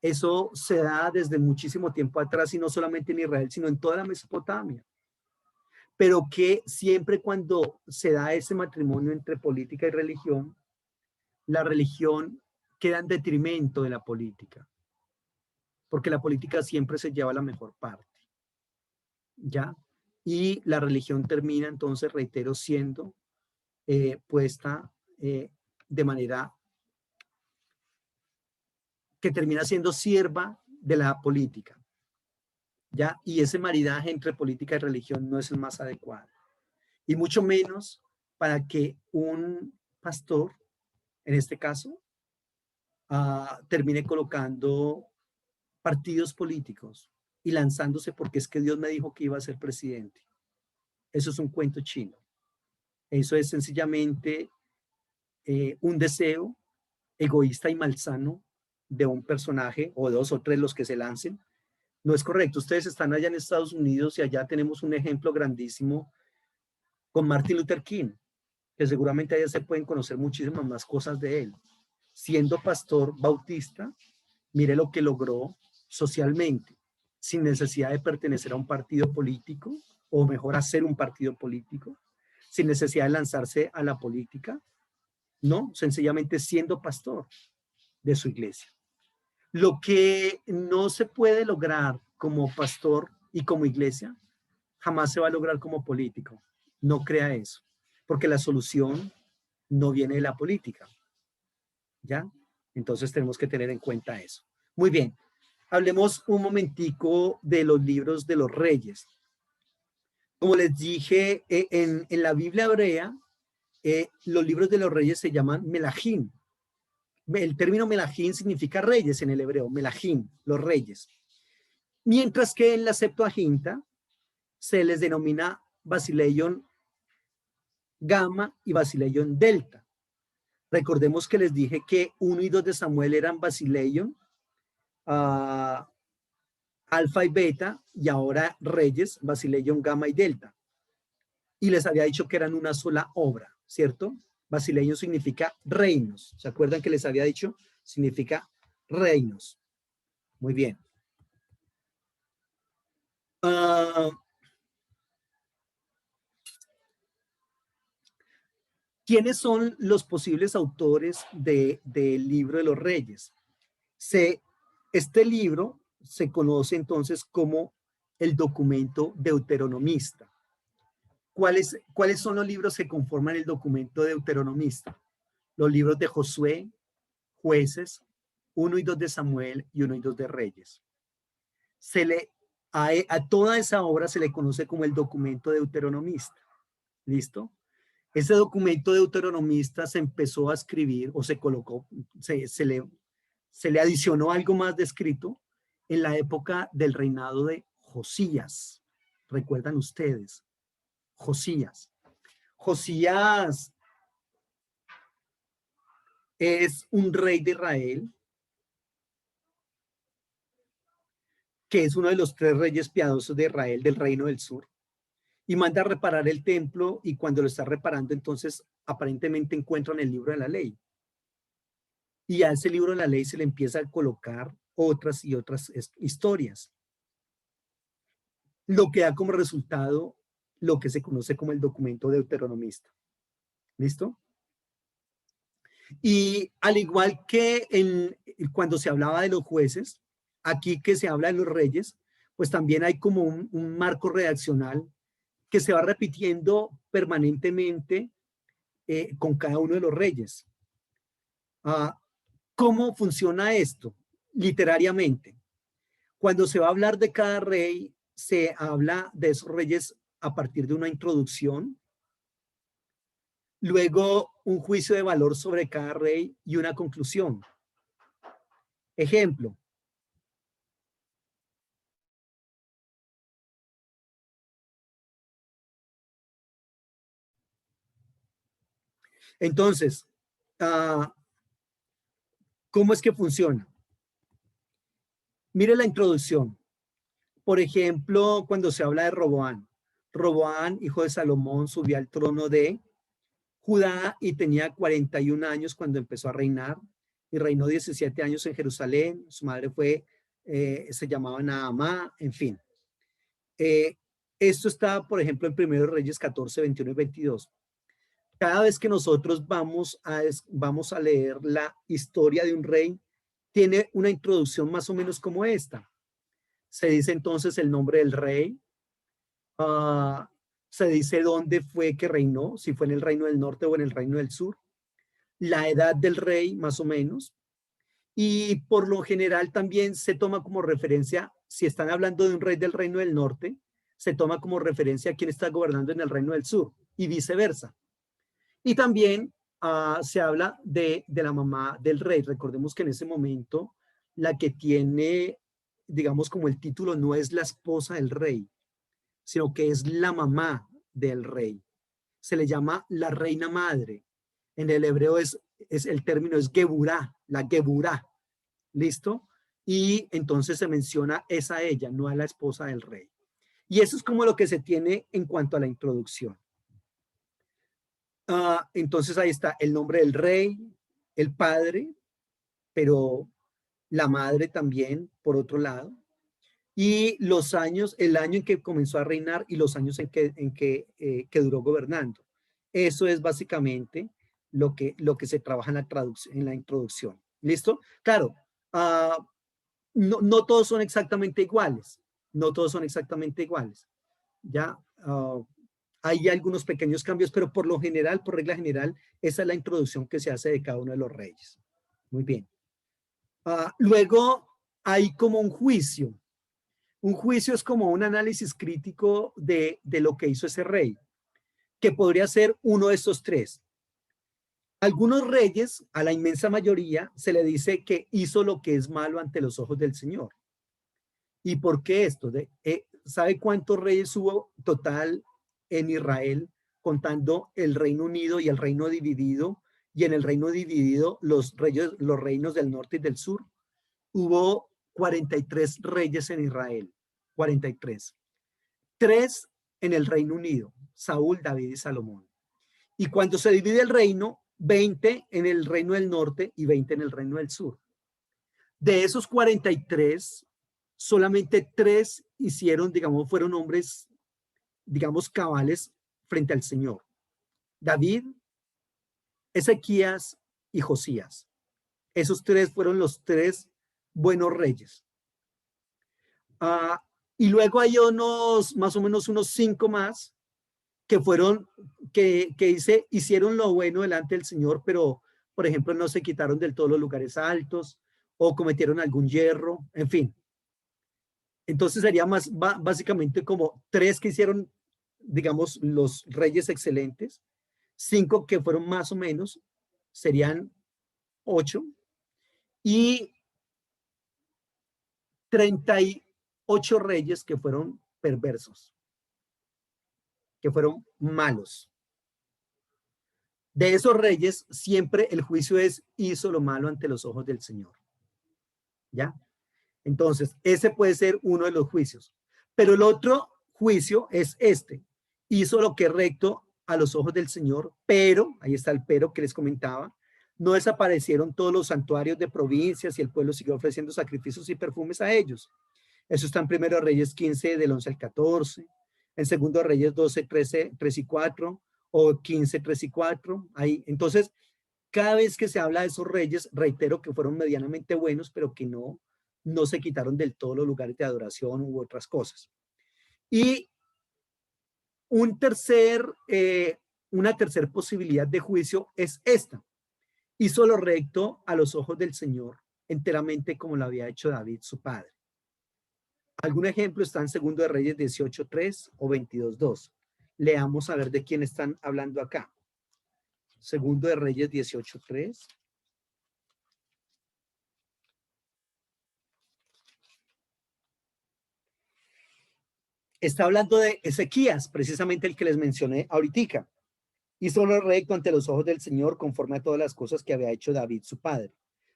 Eso se da desde muchísimo tiempo atrás y no solamente en Israel, sino en toda la Mesopotamia. Pero que siempre cuando se da ese matrimonio entre política y religión, la religión queda en detrimento de la política. Porque la política siempre se lleva la mejor parte. ¿Ya? Y la religión termina entonces, reitero, siendo puesta de manera que termina siendo sierva de la política. ¿Ya? Y ese maridaje entre política y religión no es el más adecuado. Y mucho menos para que un pastor, en este caso, termine colocando partidos políticos y lanzándose porque es que Dios me dijo que iba a ser presidente. Eso es un cuento chino. Eso es sencillamente un deseo egoísta y malsano de un personaje o dos o tres los que se lancen. No es correcto. Ustedes están allá en Estados Unidos y allá tenemos un ejemplo grandísimo con Martin Luther King, que seguramente allá se pueden conocer muchísimas más cosas de él. Siendo pastor bautista, mire lo que logró socialmente, sin necesidad de pertenecer a un partido político, o mejor, hacer un partido político, sin necesidad de lanzarse a la política, no, sencillamente siendo pastor de su iglesia. Lo que no se puede lograr como pastor y como iglesia, jamás se va a lograr como político. No crea eso, porque la solución no viene de la política. ¿Ya? Entonces tenemos que tener en cuenta eso. Muy bien, hablemos un momentico de los libros de los reyes. Como les dije, en la Biblia hebrea, los libros de los reyes se llaman melahim. El término melahim significa reyes en el hebreo, melahim, los reyes. Mientras que en la Septuaginta se les denomina Basileion Gamma y Basileion Delta. Recordemos que les dije que 1 y 2 de Samuel eran Basileion, Alfa y Beta, y ahora Reyes, Basileion Gamma y Delta. Y les había dicho que eran una sola obra, ¿cierto? Basileion significa reinos. ¿Se acuerdan que les había dicho? Significa reinos. Muy bien. ¿Quiénes son los posibles autores del libro de los reyes? Este libro se conoce entonces como el documento deuteronomista. ¿Cuáles son los libros que conforman el documento deuteronomista? Los libros de Josué, Jueces, 1 y 2 de Samuel y 1 y 2 de Reyes. A toda esa obra se le conoce como el documento deuteronomista. ¿Listo? Ese documento deuteronomista se empezó a escribir o se colocó, se le adicionó algo más de escrito en la época del reinado de Josías. ¿Recuerdan ustedes? Josías. Josías es un rey de Israel que es uno de los 3 reyes piadosos de Israel del reino del sur. Y manda a reparar el templo, y cuando lo está reparando, entonces aparentemente encuentran el libro de la ley. Y a ese libro de la ley se le empieza a colocar otras y otras historias. Lo que da como resultado lo que se conoce como el documento deuteronomista. ¿Listo? Y al igual que cuando se hablaba de los jueces, aquí que se habla de los reyes, pues también hay como un marco redaccional que se va repitiendo permanentemente con cada uno de los reyes. ¿Cómo funciona esto? Literariamente. Cuando se va a hablar de cada rey, se habla de esos reyes a partir de una introducción, luego un juicio de valor sobre cada rey y una conclusión. Ejemplo. Entonces, ¿cómo es que funciona? Mire la introducción. Por ejemplo, cuando se habla de Roboán. Roboán, hijo de Salomón, subió al trono de Judá y tenía 41 años cuando empezó a reinar, y reinó 17 años en Jerusalén. Su madre se llamaba Naamá, en fin. Esto está, por ejemplo, en 1 Reyes 14, 21 y 22. Cada vez que nosotros vamos a leer la historia de un rey, tiene una introducción más o menos como esta. Se dice entonces el nombre del rey, se dice dónde fue que reinó, si fue en el reino del norte o en el reino del sur, la edad del rey más o menos, y por lo general también se toma como referencia, si están hablando de un rey del reino del norte, se toma como referencia a quien está gobernando en el reino del sur y viceversa. Y también se habla de la mamá del rey. Recordemos que en ese momento la que tiene, digamos, como el título no es la esposa del rey, sino que es la mamá del rey. Se le llama la reina madre. En el hebreo el término es Geburá, la Geburá, ¿listo? Y entonces se menciona es a ella, no a la esposa del rey. Y eso es como lo que se tiene en cuanto a la introducción. Entonces ahí está el nombre del rey, el padre, pero la madre también, por otro lado, y los años, el año en que comenzó a reinar y los años que duró gobernando. Eso es básicamente lo que se trabaja en la introducción. ¿Listo? Claro, no todos son exactamente iguales. No todos son exactamente iguales. Ya hay algunos pequeños cambios, pero por lo general, por regla general, esa es la introducción que se hace de cada uno de los reyes. Muy bien. Luego hay como un juicio. Un juicio es como un análisis crítico de lo que hizo ese rey, que podría ser uno de estos tres. Algunos reyes, a la inmensa mayoría, se le dice que hizo lo que es malo ante los ojos del Señor. ¿Y por qué esto? ¿Sabe cuántos reyes hubo total en Israel, contando el Reino Unido y el reino dividido? Y en el reino dividido, los reinos del norte y del sur. Hubo 43 reyes en Israel, 43. 3 en el Reino Unido, Saúl, David y Salomón. Y cuando se divide el reino, 20 en el reino del norte y 20 en el reino del sur. De esos 43, solamente 3 hicieron, digamos, fueron hombres, digamos, cabales frente al Señor. David, Ezequías y Josías. Esos 3 fueron los 3 buenos reyes. Y luego hay más o menos unos 5 más que fueron, que hicieron lo bueno delante del Señor, pero, por ejemplo, no se quitaron del todo los lugares altos o cometieron algún yerro, en fin. Entonces sería básicamente como 3 que hicieron, digamos, los reyes excelentes, 5 que fueron más o menos, serían 8, y 38 reyes que fueron perversos, que fueron malos. De esos reyes, siempre el juicio es, hizo lo malo ante los ojos del Señor. ¿Ya? Entonces, ese puede ser uno de los juicios. Pero el otro juicio es este. Hizo lo que es recto a los ojos del Señor, pero, ahí está el pero que les comentaba, no desaparecieron todos los santuarios de provincias y el pueblo siguió ofreciendo sacrificios y perfumes a ellos. Eso está en Primero Reyes 15, del 11 al 14, en Segundo Reyes 12, 13, 3 y 4, o 15, 3 y 4. Ahí. Entonces, cada vez que se habla de esos reyes, reitero que fueron medianamente buenos, pero que no se quitaron del todo los lugares de adoración u otras cosas. Y una tercera posibilidad de juicio es esta. Hizo lo recto a los ojos del Señor, enteramente como lo había hecho David, su padre. Algún ejemplo está en Segundo de Reyes 18:3 o 22:2. Leamos a ver de quién están hablando acá. Segundo de Reyes 18:3. Está hablando de Ezequías, precisamente el que les mencioné ahorita. Hizo lo recto ante los ojos del Señor conforme a todas las cosas que había hecho David, su padre.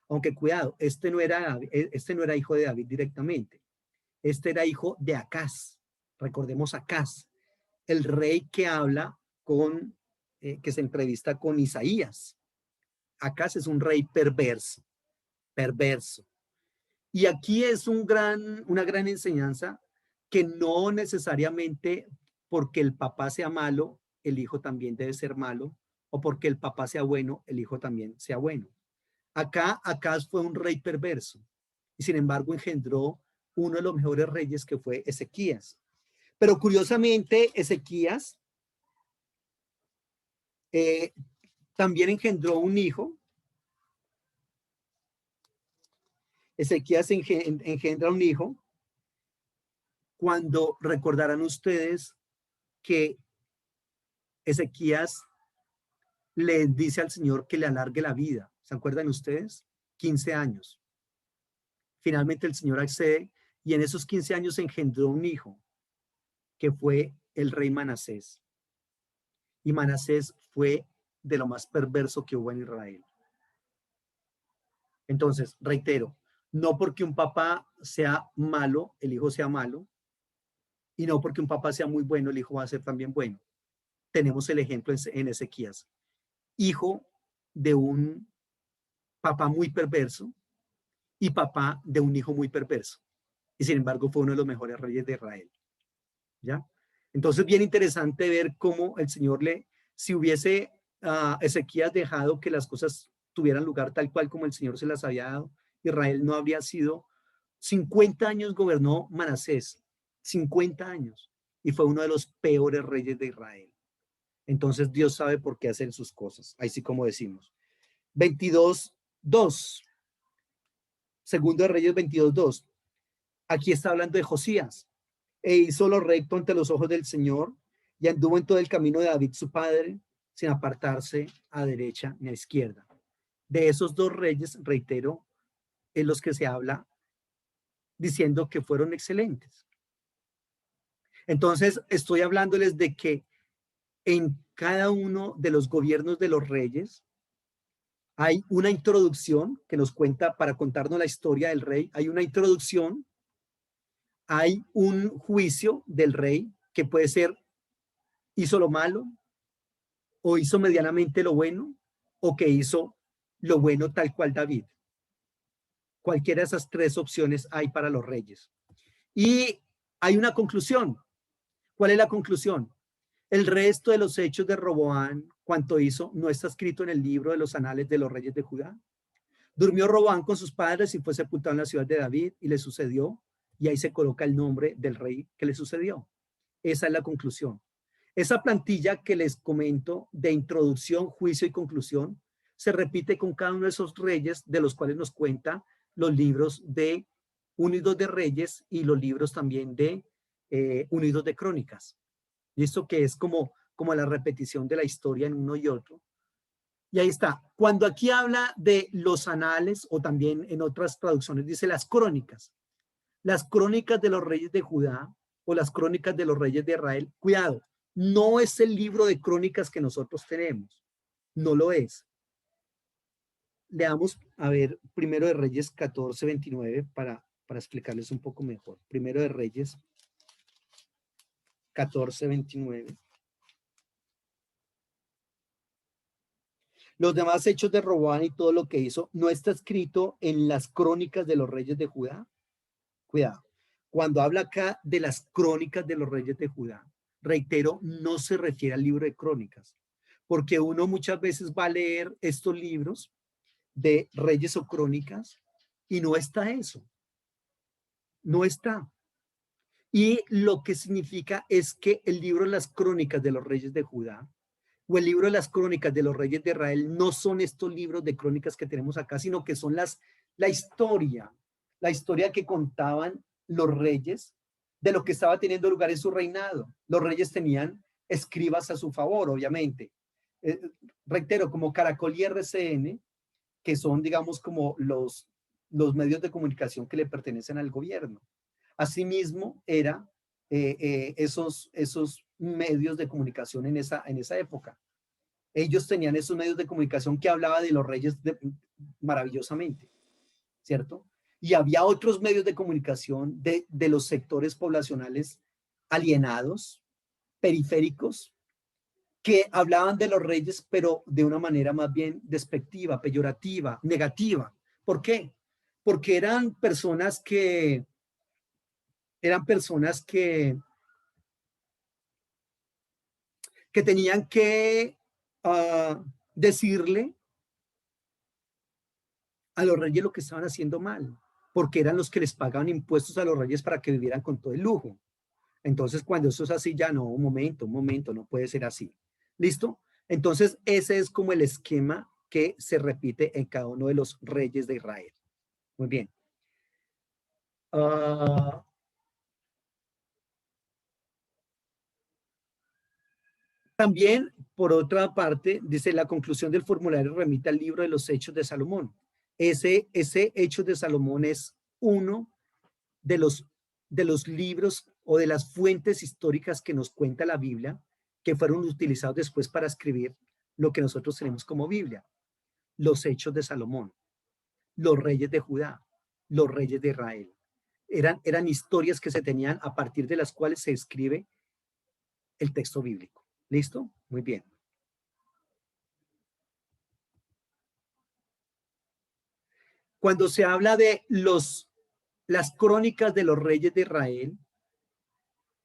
Aunque cuidado, este no era hijo de David directamente. Este era hijo de Acaz. Recordemos Acaz, el rey que habla que se entrevista con Isaías. Acaz es un rey perverso. Y aquí es una gran enseñanza que no necesariamente porque el papá sea malo, el hijo también debe ser malo, o porque el papá sea bueno, el hijo también sea bueno. Acaz fue un rey perverso y sin embargo engendró uno de los mejores reyes que fue Ezequías. Pero curiosamente Ezequías también engendró un hijo. Ezequías engendra un hijo cuando recordarán ustedes que Ezequías le dice al Señor que le alargue la vida. ¿Se acuerdan ustedes? 15 años. Finalmente el Señor accede y en esos 15 años engendró un hijo que fue el rey Manasés. Y Manasés fue de lo más perverso que hubo en Israel. Entonces, reitero, No porque un papá sea malo, el hijo sea malo, y no porque un papá sea muy bueno, el hijo va a ser también bueno. Tenemos el ejemplo en Ezequías, hijo de un papá muy perverso y papá de un hijo muy perverso. Y sin embargo fue uno de los mejores reyes de Israel. ¿Ya? Entonces, bien interesante ver cómo el Señor si hubiese Ezequías dejado que las cosas tuvieran lugar tal cual como el Señor se las había dado, Israel no habría sido, 50 años gobernó Manasés, 50 años, y fue uno de los peores reyes de Israel. Entonces, Dios sabe por qué hacer sus cosas, así como decimos. 22:2, Segundo de Reyes 22:2. Aquí está hablando de Josías. E hizo lo recto ante los ojos del Señor y anduvo en todo el camino de David su padre, sin apartarse a derecha ni a izquierda. De esos dos reyes, reitero, en los que se habla diciendo que fueron excelentes. Entonces, estoy hablándoles de que en cada uno de los gobiernos de los reyes hay una introducción que nos cuenta, para contarnos la historia del rey, hay una introducción, hay un juicio del rey que puede ser hizo lo malo o hizo medianamente lo bueno o que hizo lo bueno tal cual David. Cualquiera de esas tres opciones hay para los reyes. Y hay una conclusión. ¿Cuál es la conclusión? El resto de los hechos de Roboán, cuanto hizo, no está escrito en el libro de los anales de los reyes de Judá. Durmió Roboán con sus padres y fue sepultado en la ciudad de David y le sucedió, y ahí se coloca el nombre del rey que le sucedió. Esa es la conclusión. Esa plantilla que les comento de introducción, juicio y conclusión se repite con cada uno de esos reyes de los cuales nos cuenta los libros de Unidos de Reyes y los libros también de Unidos de Crónicas. Y esto que es como la repetición de la historia en uno y otro. Y ahí está. Cuando aquí habla de los anales, o también en otras traducciones dice las crónicas de los reyes de Judá o las crónicas de los reyes de Israel, cuidado, no es el libro de crónicas que nosotros tenemos, no lo es. Leamos, a ver, Primero de Reyes 14:29 para explicarles un poco mejor. Primero de Reyes 14:29. Los demás hechos de Roboán y todo lo que hizo no está escrito en las crónicas de los reyes de Judá. Cuidado. Cuando habla acá de las crónicas de los reyes de Judá, reitero, no se refiere al libro de crónicas, porque uno muchas veces va a leer estos libros de reyes o crónicas y no está eso. No está. Y lo que significa es que el libro de las crónicas de los reyes de Judá o el libro de las crónicas de los reyes de Israel no son estos libros de crónicas que tenemos acá, sino que son la historia que contaban los reyes de lo que estaba teniendo lugar en su reinado. Los reyes tenían escribas a su favor, obviamente. Reitero, como Caracol y RCN, que son, digamos, como los medios de comunicación que le pertenecen al gobierno. Asimismo, era esos medios de comunicación en esa época. Ellos tenían esos medios de comunicación que hablaba de los reyes maravillosamente, ¿cierto? Y había otros medios de comunicación de los sectores poblacionales alienados, periféricos, que hablaban de los reyes, pero de una manera más bien despectiva, peyorativa, negativa. ¿Por qué? Porque eran personas que tenían que decirle a los reyes lo que estaban haciendo mal, porque eran los que les pagaban impuestos a los reyes para que vivieran con todo el lujo. Entonces, cuando eso es así, ya no, un momento, no puede ser así. ¿Listo? Entonces, ese es como el esquema que se repite en cada uno de los reyes de Israel. Muy bien. También, por otra parte, dice la conclusión del formulario remite al libro de los Hechos de Salomón. Ese Hechos de Salomón es uno de los libros o de las fuentes históricas que nos cuenta la Biblia, que fueron utilizados después para escribir lo que nosotros tenemos como Biblia. Los Hechos de Salomón, los reyes de Judá, los reyes de Israel. Eran historias que se tenían a partir de las cuales se escribe el texto bíblico. ¿Listo? Muy bien. Cuando se habla de las crónicas de los reyes de Israel,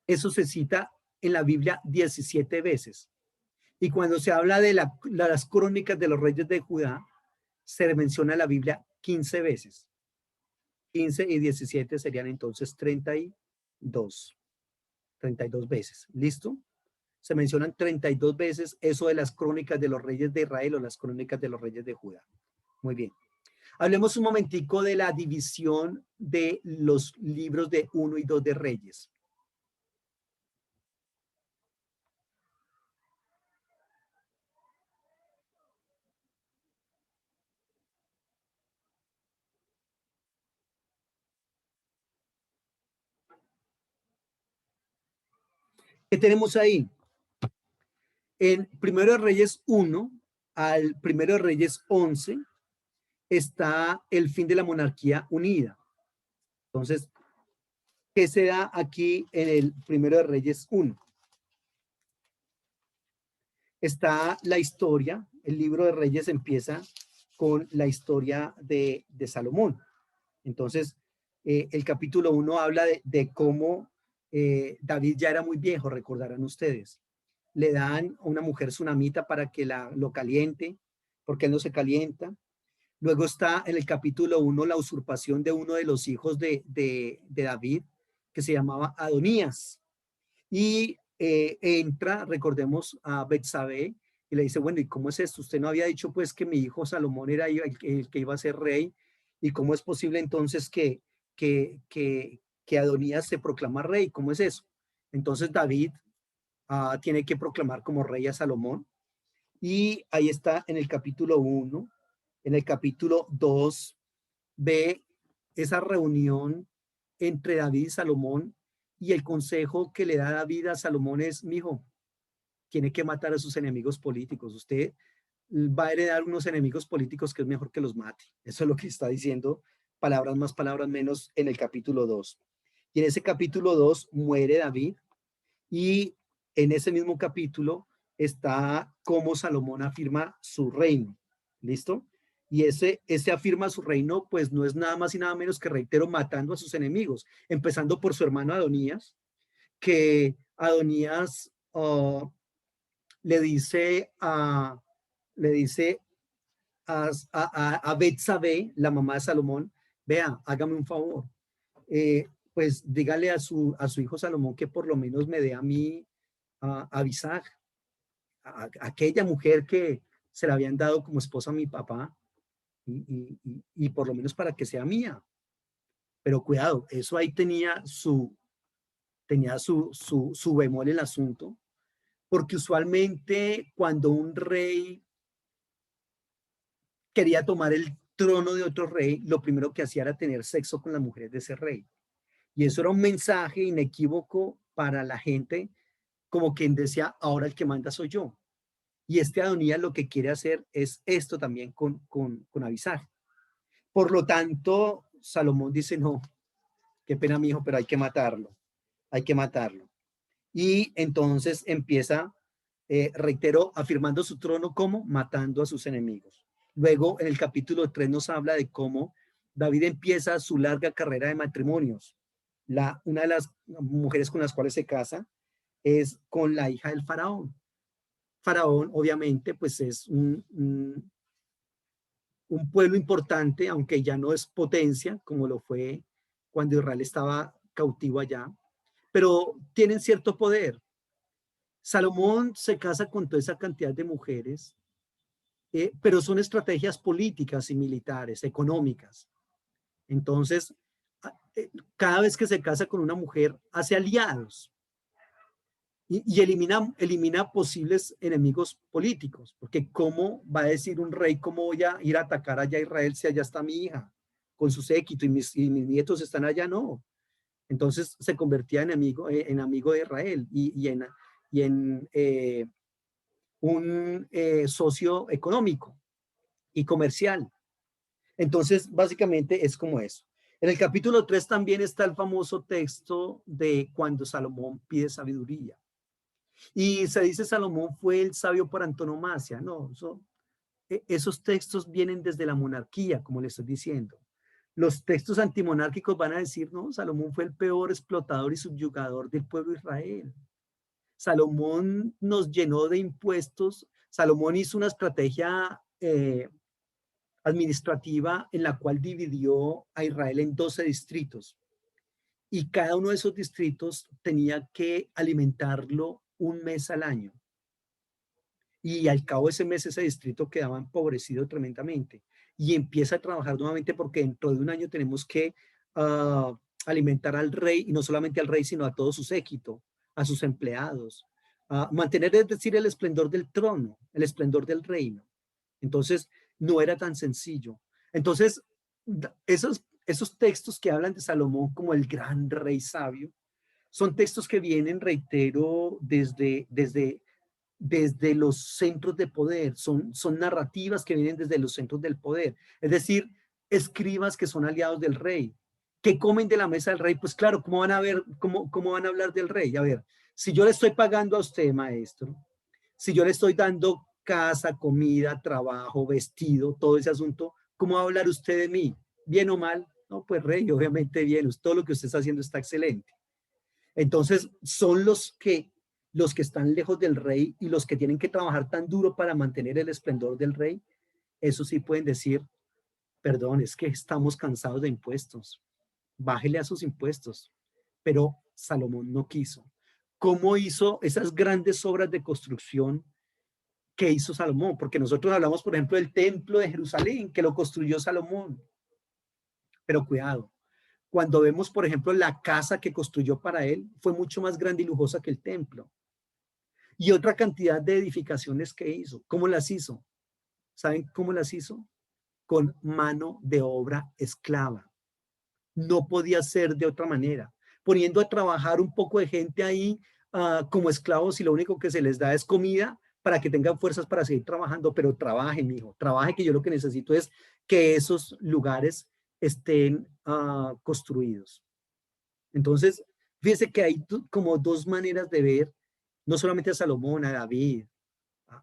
eso se cita en la Biblia 17 veces. Y cuando se habla de las crónicas de los reyes de Judá, se menciona en la Biblia 15 veces. 15 y 17 serían entonces 32 veces. ¿Listo? Se mencionan 32 veces eso de las crónicas de los reyes de Israel o las crónicas de los reyes de Judá. Muy bien. Hablemos un momentico de la división de los libros de 1 y 2 de Reyes. ¿Qué tenemos ahí? En Primero de Reyes 1 al Primero de Reyes 11 está el fin de la monarquía unida. Entonces, ¿qué se da aquí en el Primero de Reyes 1? Está la historia, el libro de Reyes empieza con la historia de Salomón. Entonces, el capítulo 1 habla de cómo David ya era muy viejo, recordarán ustedes. Le dan a una mujer tsunamita para que lo caliente, porque él no se calienta. Luego está en el capítulo 1 la usurpación de uno de los hijos de David, que se llamaba Adonías. Y entra, recordemos, a Betsabé y le dice, bueno, ¿y cómo es esto? Usted no había dicho pues que mi hijo Salomón era el que iba a ser rey, ¿y cómo es posible entonces que Adonías se proclama rey? ¿Cómo es eso? Entonces David tiene que proclamar como rey a Salomón, y ahí está en el capítulo 1. En el capítulo 2 ve esa reunión entre David y Salomón, y el consejo que le da David a Salomón es, mijo, tiene que matar a sus enemigos políticos. Usted va a heredar unos enemigos políticos que es mejor que los mate. Eso es lo que está diciendo, palabras más, palabras menos, en el capítulo 2. Y en ese capítulo 2 muere David, y en ese mismo capítulo está cómo Salomón afirma su reino. ¿Listo? Y ese afirma su reino, pues no es nada más y nada menos que, reitero, matando a sus enemigos, empezando por su hermano Adonías, que Adonías le dice a Betsabé, la mamá de Salomón, vea, hágame un favor, pues dígale a su hijo Salomón que por lo menos me dé a mí a Abisag, a aquella mujer que se la habían dado como esposa a mi papá, y por lo menos para que sea mía. Pero cuidado, eso ahí tenía su bemol el asunto, porque usualmente cuando un rey quería tomar el trono de otro rey, lo primero que hacía era tener sexo con las mujeres de ese rey. Y eso era un mensaje inequívoco para la gente, como quien decía, ahora el que manda soy yo. Y Adonías lo que quiere hacer es esto también con Abisag. Por lo tanto, Salomón dice, no, qué pena mi hijo, pero hay que matarlo. Hay que matarlo. Y entonces empieza, reitero, afirmando su trono como matando a sus enemigos. Luego, en el capítulo 3 nos habla de cómo David empieza su larga carrera de matrimonios. Una de las mujeres con las cuales se casa es con la hija del faraón. Faraón, obviamente, pues es un pueblo importante, aunque ya no es potencia, como lo fue cuando Israel estaba cautivo allá, pero tienen cierto poder. Salomón se casa con toda esa cantidad de mujeres, pero son estrategias políticas y militares, económicas. Entonces, cada vez que se casa con una mujer, hace aliados y elimina posibles enemigos políticos, porque ¿cómo va a decir un rey, cómo voy a ir a atacar allá a Israel si allá está mi hija con su séquito y mis nietos están allá? No. Entonces se convertía en amigo de Israel y en un socio económico y comercial. Entonces, básicamente es como eso. En el capítulo 3 también está el famoso texto de cuando Salomón pide sabiduría. Y se dice Salomón fue el sabio por antonomasia. No, esos textos vienen desde la monarquía, como le estoy diciendo. Los textos antimonárquicos van a decir, no, Salomón fue el peor explotador y subyugador del pueblo de Israel. Salomón nos llenó de impuestos. Salomón hizo una estrategia administrativa en la cual dividió a Israel en 12 distritos. Y cada uno de esos distritos tenía que alimentarlo un mes al año. Y al cabo de ese mes ese distrito quedaba empobrecido tremendamente. Y empieza a trabajar nuevamente porque dentro de un año tenemos que alimentar al rey, y no solamente al rey, sino a todo su séquito, a sus empleados. Mantener, es decir, el esplendor del trono, el esplendor del reino. Entonces, no era tan sencillo. Entonces, esos textos que hablan de Salomón como el gran rey sabio, son textos que vienen, reitero, desde los centros de poder, son narrativas que vienen desde los centros del poder, es decir, escribas que son aliados del rey, que comen de la mesa del rey. Pues claro, ¿cómo van a ver, cómo van a hablar del rey? A ver, si yo le estoy pagando a usted, maestro, si yo le estoy dando casa, comida, trabajo, vestido, todo ese asunto, ¿cómo va a hablar usted de mí? ¿Bien o mal? No, pues rey, obviamente bien, todo lo que usted está haciendo está excelente. Entonces, son los que están lejos del rey y los que tienen que trabajar tan duro para mantener el esplendor del rey, eso sí pueden decir, perdón, es que estamos cansados de impuestos, bájele a sus impuestos. Pero Salomón no quiso. ¿Cómo hizo esas grandes obras de construcción que hizo Salomón? Porque nosotros hablamos, por ejemplo, del templo de Jerusalén, que lo construyó Salomón. Pero cuidado, cuando vemos, por ejemplo, la casa que construyó para él, fue mucho más grande y lujosa que el templo. Y otra cantidad de edificaciones que hizo. ¿Cómo las hizo? ¿Saben cómo las hizo? Con mano de obra esclava. No podía ser de otra manera. Poniendo a trabajar un poco de gente ahí como esclavos, y lo único que se les da es comida para que tengan fuerzas para seguir trabajando. Pero trabaje, mijo, trabaje, que yo lo que necesito es que esos lugares estén construidos. Entonces, fíjese que hay como dos maneras de ver, no solamente a Salomón, a David,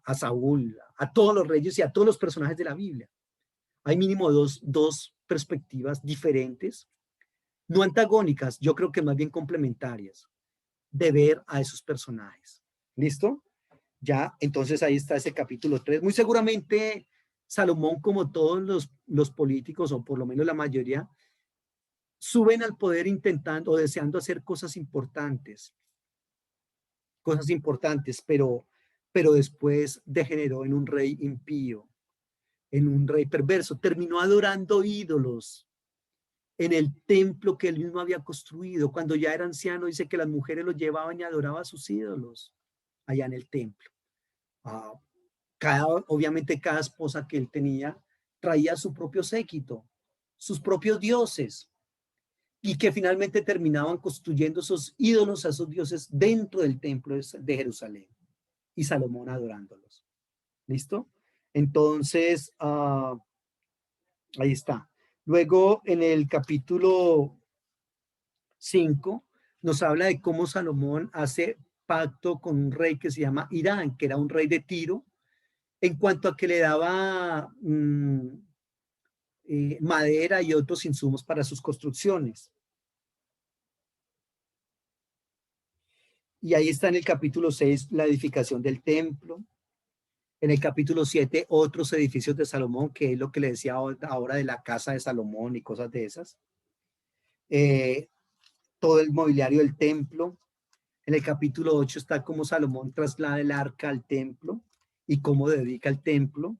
a Saúl, a todos los reyes y a todos los personajes de la Biblia. Hay mínimo dos perspectivas diferentes, no antagónicas, yo creo que más bien complementarias, de ver a esos personajes. ¿Listo? Ya, entonces ahí está ese capítulo 3. Muy seguramente Salomón, como todos los políticos, o por lo menos la mayoría, suben al poder intentando o deseando hacer cosas importantes, pero después degeneró en un rey impío, en un rey perverso. Terminó adorando ídolos en el templo que él mismo había construido. Cuando ya era anciano, dice que las mujeres lo llevaban y adoraban a sus ídolos allá en el templo. Obviamente cada esposa que él tenía traía su propio séquito, sus propios dioses, y que finalmente terminaban construyendo esos ídolos a esos dioses dentro del templo de Jerusalén, y Salomón adorándolos. ¿Listo? Entonces, ahí está. Luego, en el capítulo 5, nos habla de cómo Salomón hace pacto con un rey que se llama Irán, que era un rey de Tiro, en cuanto a que le daba madera y otros insumos para sus construcciones. Y ahí está en el capítulo 6 la edificación del templo. En el capítulo 7 otros edificios de Salomón, que es lo que le decía ahora de la casa de Salomón y cosas de esas. Todo el mobiliario del templo. En el capítulo 8 está cómo Salomón traslada el arca al templo y cómo dedica el templo.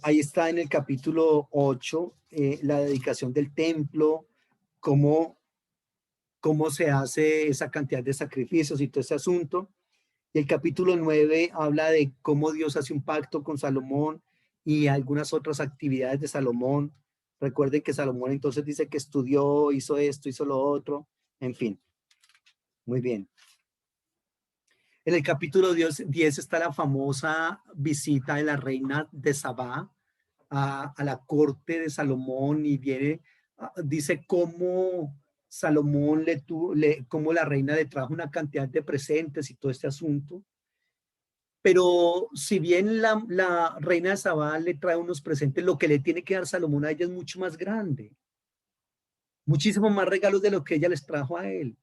Ahí está en el capítulo 8 la dedicación del templo, cómo se hace esa cantidad de sacrificios y todo ese asunto. Y el capítulo 9 habla de cómo Dios hace un pacto con Salomón y algunas otras actividades de Salomón Recuerden que Salomón entonces dice que estudió, hizo esto, hizo lo otro, en fin. Muy bien. En el capítulo 10 está la famosa visita de la reina de Sabá a la corte de Salomón y viene, dice cómo Salomón cómo la reina le trajo una cantidad de presentes y todo este asunto. Pero si bien la reina de Sabá le trae unos presentes, lo que le tiene que dar Salomón a ella es mucho más grande. Muchísimos más regalos de lo que ella les trajo a él.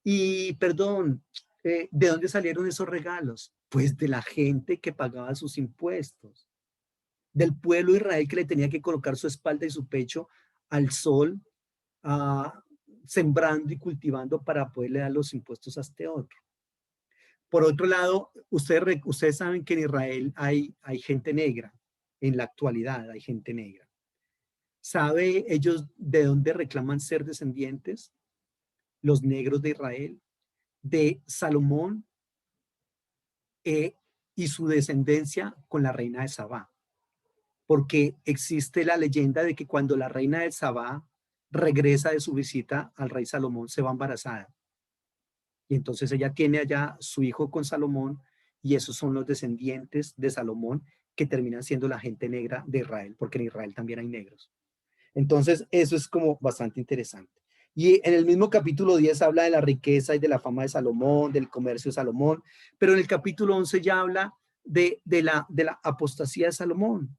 Y perdón, ¿de dónde salieron esos regalos? Pues de la gente que pagaba sus impuestos, del pueblo de Israel que le tenía que colocar su espalda y su pecho al sol, sembrando y cultivando para poderle dar los impuestos a este otro. Por otro lado, ustedes saben que en Israel hay gente negra, en la actualidad hay gente negra. ¿Sabe ellos de dónde reclaman ser descendientes? Los negros de Israel, de Salomón y su descendencia con la reina de Sabá. Porque existe la leyenda de que cuando la reina de Sabá regresa de su visita al rey Salomón, se va embarazada. Y entonces ella tiene allá su hijo con Salomón y esos son los descendientes de Salomón que terminan siendo la gente negra de Israel, porque en Israel también hay negros. Entonces eso es como bastante interesante. Y en el mismo capítulo 10 habla de la riqueza y de la fama de Salomón, del comercio de Salomón, pero en el capítulo 11 ya habla de la apostasía de Salomón.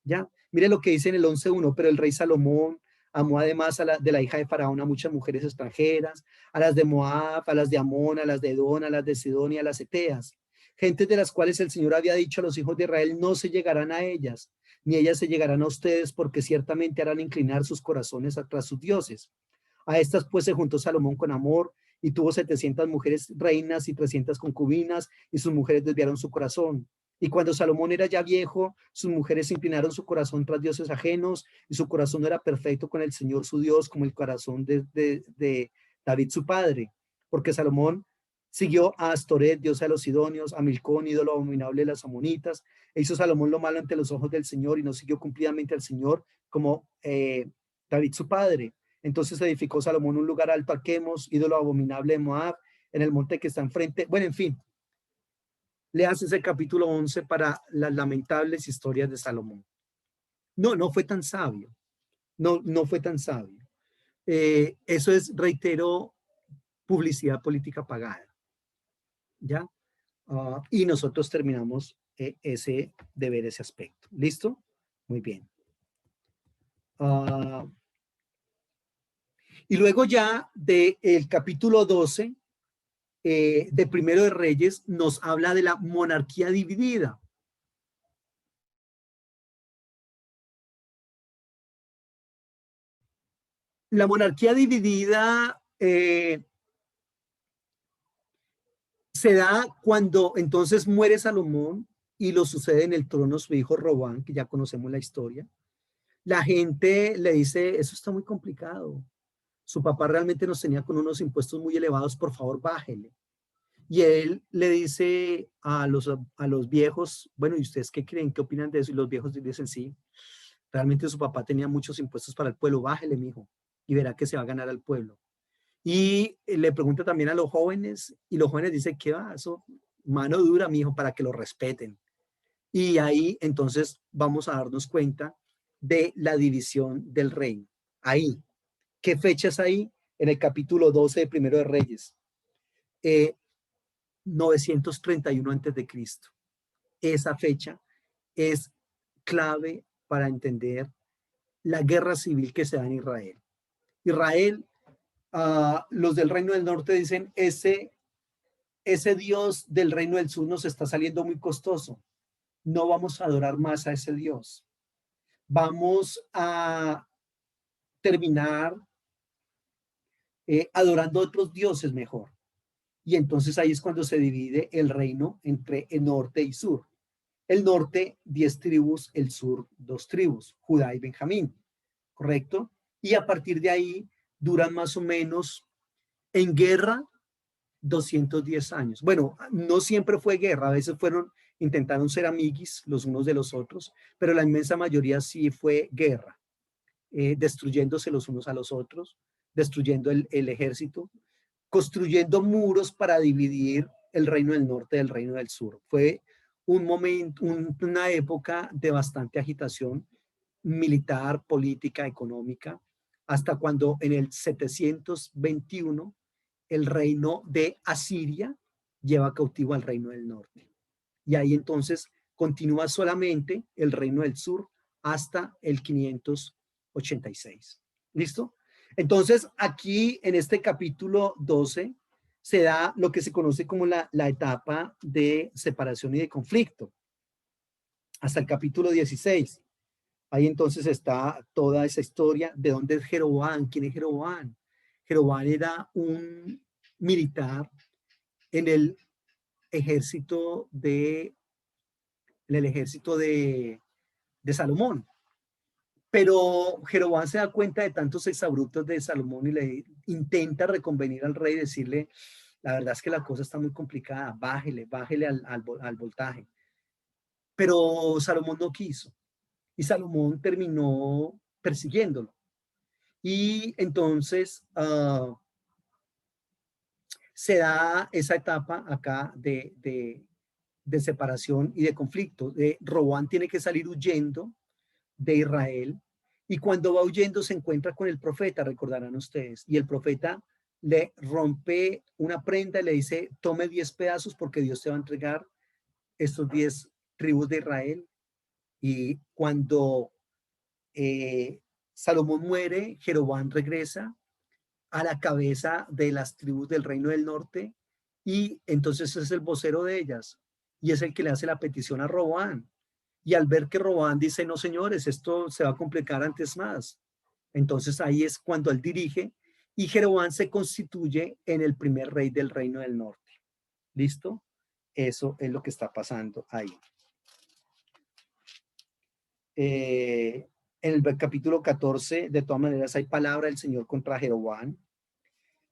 ¿Ya? Mire lo que dice en el 11:1, pero el rey Salomón amó además de la hija de Faraón a muchas mujeres extranjeras, a las de Moab, a las de Amón, a las de Edom, a las de Sidón y a las eteas, gentes de las cuales el Señor había dicho a los hijos de Israel, no se llegarán a ellas, ni ellas se llegarán a ustedes, porque ciertamente harán inclinar sus corazones atrás sus dioses. A estas pues se juntó Salomón con amor, y tuvo 700 mujeres reinas y 300 concubinas, y sus mujeres desviaron su corazón. Y cuando Salomón era ya viejo, sus mujeres inclinaron su corazón tras dioses ajenos, y su corazón no era perfecto con el Señor su Dios, como el corazón de David su padre. Porque Salomón siguió a Astoret, diosa de los sidonios, a Milcón, ídolo abominable de las amonitas, e hizo Salomón lo malo ante los ojos del Señor, y no siguió cumplidamente al Señor, como David su padre. Entonces edificó Salomón un lugar alto a Quemos, ídolo abominable de Moab, en el monte que está enfrente. Bueno, en fin. Leas ese capítulo 11 para las lamentables historias de Salomón. No fue tan sabio. No fue tan sabio. Eso es, reitero, publicidad política pagada. ¿Ya? Y nosotros terminamos de ver ese aspecto. ¿Listo? Muy bien. Y luego ya del capítulo 12 de Primero de Reyes nos habla de la monarquía dividida. La monarquía dividida se da cuando entonces muere Salomón y lo sucede en el trono su hijo Robán, que ya conocemos la historia. La gente le dice, eso está muy complicado. Su papá realmente nos tenía con unos impuestos muy elevados, por favor, bájele. Y él le dice a los viejos, bueno, ¿y ustedes qué creen? ¿Qué opinan de eso? Y los viejos dicen, sí, realmente su papá tenía muchos impuestos para el pueblo, bájele, mijo, y verá que se va a ganar al pueblo. Y le pregunta también a los jóvenes, y los jóvenes dicen, ¿qué va? Eso, mano dura, mijo, para que lo respeten. Y ahí entonces vamos a darnos cuenta de la división del reino. Ahí. ¿Qué fecha es ahí? En el capítulo 12 de Primero de Reyes. 931 antes de Cristo. Esa fecha es clave para entender la guerra civil que se da en Israel. Israel, los del Reino del Norte dicen, ese Dios del Reino del Sur nos está saliendo muy costoso. No vamos a adorar más a ese Dios. Vamos a terminar adorando a otros dioses mejor. Y entonces ahí es cuando se divide el reino entre el norte y sur. El norte, 10 tribus, el sur, 2 tribus, Judá y Benjamín, ¿correcto? Y a partir de ahí duran más o menos en guerra 210 años. Bueno, no siempre fue guerra, a veces intentaron ser amiguis los unos de los otros, pero la inmensa mayoría sí fue guerra. destruyéndose los unos a los otros, destruyendo el ejército, construyendo muros para dividir el reino del norte del reino del sur. Fue un momento, una época de bastante agitación militar, política, económica, hasta cuando en el 721 el reino de Asiria lleva cautivo al reino del norte. Y ahí entonces continúa solamente el reino del sur hasta el 586. ¿Listo? Entonces, aquí en este capítulo 12 se da lo que se conoce como la etapa de separación y de conflicto, hasta el capítulo 16. Ahí entonces está toda esa historia de dónde es Jeroboam, quién es Jeroboam. Jeroboam era un militar en el ejército de Salomón. Pero Jeroboam se da cuenta de tantos exabruptos de Salomón y le intenta reconvenir al rey y decirle, la verdad es que la cosa está muy complicada, bájele al voltaje. Pero Salomón no quiso y Salomón terminó persiguiéndolo. Y entonces se da esa etapa acá de separación y de conflicto. Roboam tiene que salir huyendo de Israel, y cuando va huyendo se encuentra con el profeta, recordarán ustedes, y el profeta le rompe una prenda y le dice, tome 10 pedazos porque Dios te va a entregar estos 10 tribus de Israel. Y cuando Salomón muere, Jeroboam regresa a la cabeza de las tribus del reino del norte, y entonces es el vocero de ellas, y es el que le hace la petición a Roboam. Y al ver que Roboam dice, no señores, esto se va a complicar antes más. Entonces ahí es cuando él dirige y Jeroboam se constituye en el primer rey del reino del norte. ¿Listo? Eso es lo que está pasando ahí. En el capítulo 14, de todas maneras, hay palabra del Señor contra Jeroboam.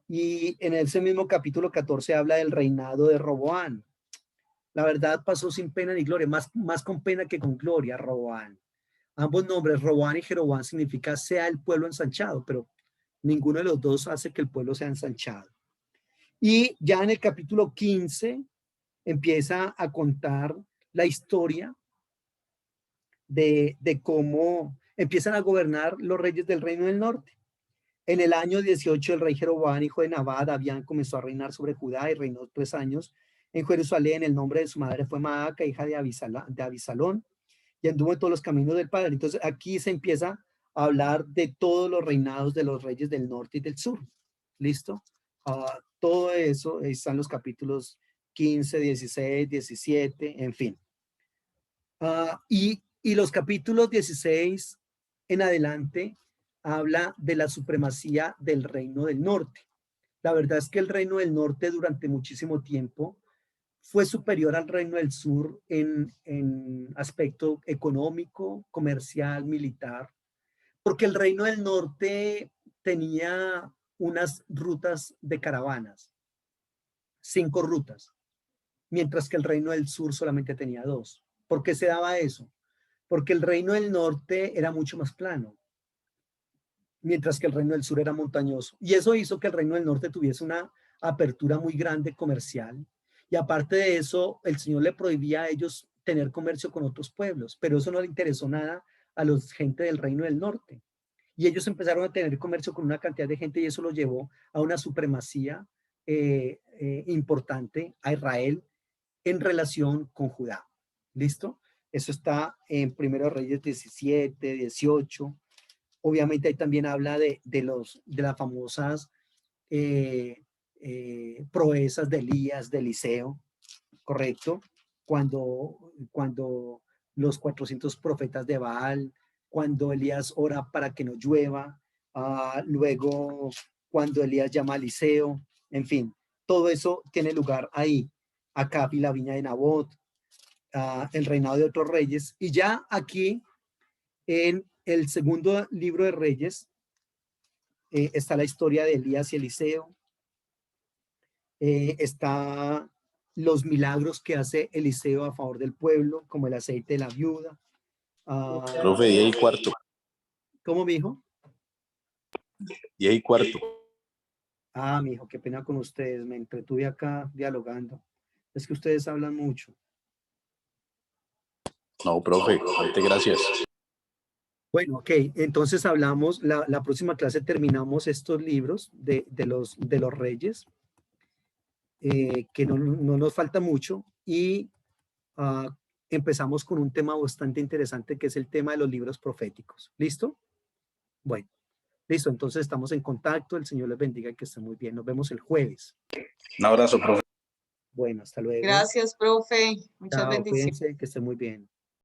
Y en ese mismo capítulo 14 habla del reinado de Roboam. La verdad pasó sin pena ni gloria, más con pena que con gloria, Roboam. Ambos nombres, Roboam y Jeroboam, significa sea el pueblo ensanchado, pero ninguno de los dos hace que el pueblo sea ensanchado. Y ya en el capítulo 15 empieza a contar la historia de cómo empiezan a gobernar los reyes del reino del norte. En el año 18, el rey Jeroboam, hijo de Nabat, Abián, comenzó a reinar sobre Judá y reinó 3 años en Jerusalén. El nombre de su madre fue Maaca, hija de Abisalón, y anduvo en todos los caminos del padre. Entonces aquí se empieza a hablar de todos los reinados de los reyes del norte y del sur. ¿Listo? Todo eso están los capítulos 15, 16, 17, en fin. Y los capítulos 16 en adelante habla de la supremacía del reino del norte. La verdad es que el reino del norte durante muchísimo tiempo fue superior al reino del sur en aspecto económico, comercial, militar, porque el reino del norte tenía unas rutas de caravanas, 5 rutas, mientras que el reino del sur solamente tenía 2. ¿Por qué se daba eso? Porque el reino del norte era mucho más plano, mientras que el reino del sur era montañoso. Y eso hizo que el reino del norte tuviese una apertura muy grande comercial. Y aparte de eso, el Señor le prohibía a ellos tener comercio con otros pueblos, pero eso no le interesó nada a la gente del reino del norte. Y ellos empezaron a tener comercio con una cantidad de gente y eso los llevó a una supremacía importante a Israel en relación con Judá. ¿Listo? Eso está en 1 Reyes 17, 18. Obviamente ahí también habla de las famosas proezas de Elías, de Eliseo, ¿correcto? Cuando los 400 profetas de Baal, cuando Elías ora para que no llueva, luego cuando Elías llama a Eliseo, en fin, todo eso tiene lugar ahí. Acab y la viña de Nabot, el reinado de otros reyes, y ya aquí en el segundo libro de Reyes está la historia de Elías y Eliseo, está los milagros que hace Eliseo a favor del pueblo, como el aceite de la viuda. Profe, 10 y cuarto. ¿Cómo, mijo? 10:15. Ah, mi hijo, qué pena con ustedes. Me entretuve acá dialogando. Es que ustedes hablan mucho. No, profe, muchas gracias. Bueno, ok. Entonces hablamos, la próxima clase terminamos estos libros de los reyes, que no nos falta mucho, y empezamos con un tema bastante interesante que es el tema de los libros proféticos. ¿Listo? Bueno, listo. Entonces estamos en contacto. El Señor les bendiga y que estén muy bien. Nos vemos el jueves. Un abrazo, profe. Bueno, hasta luego. Gracias, profe. Muchas Chao, bendiciones. cuídense, que estén muy bien.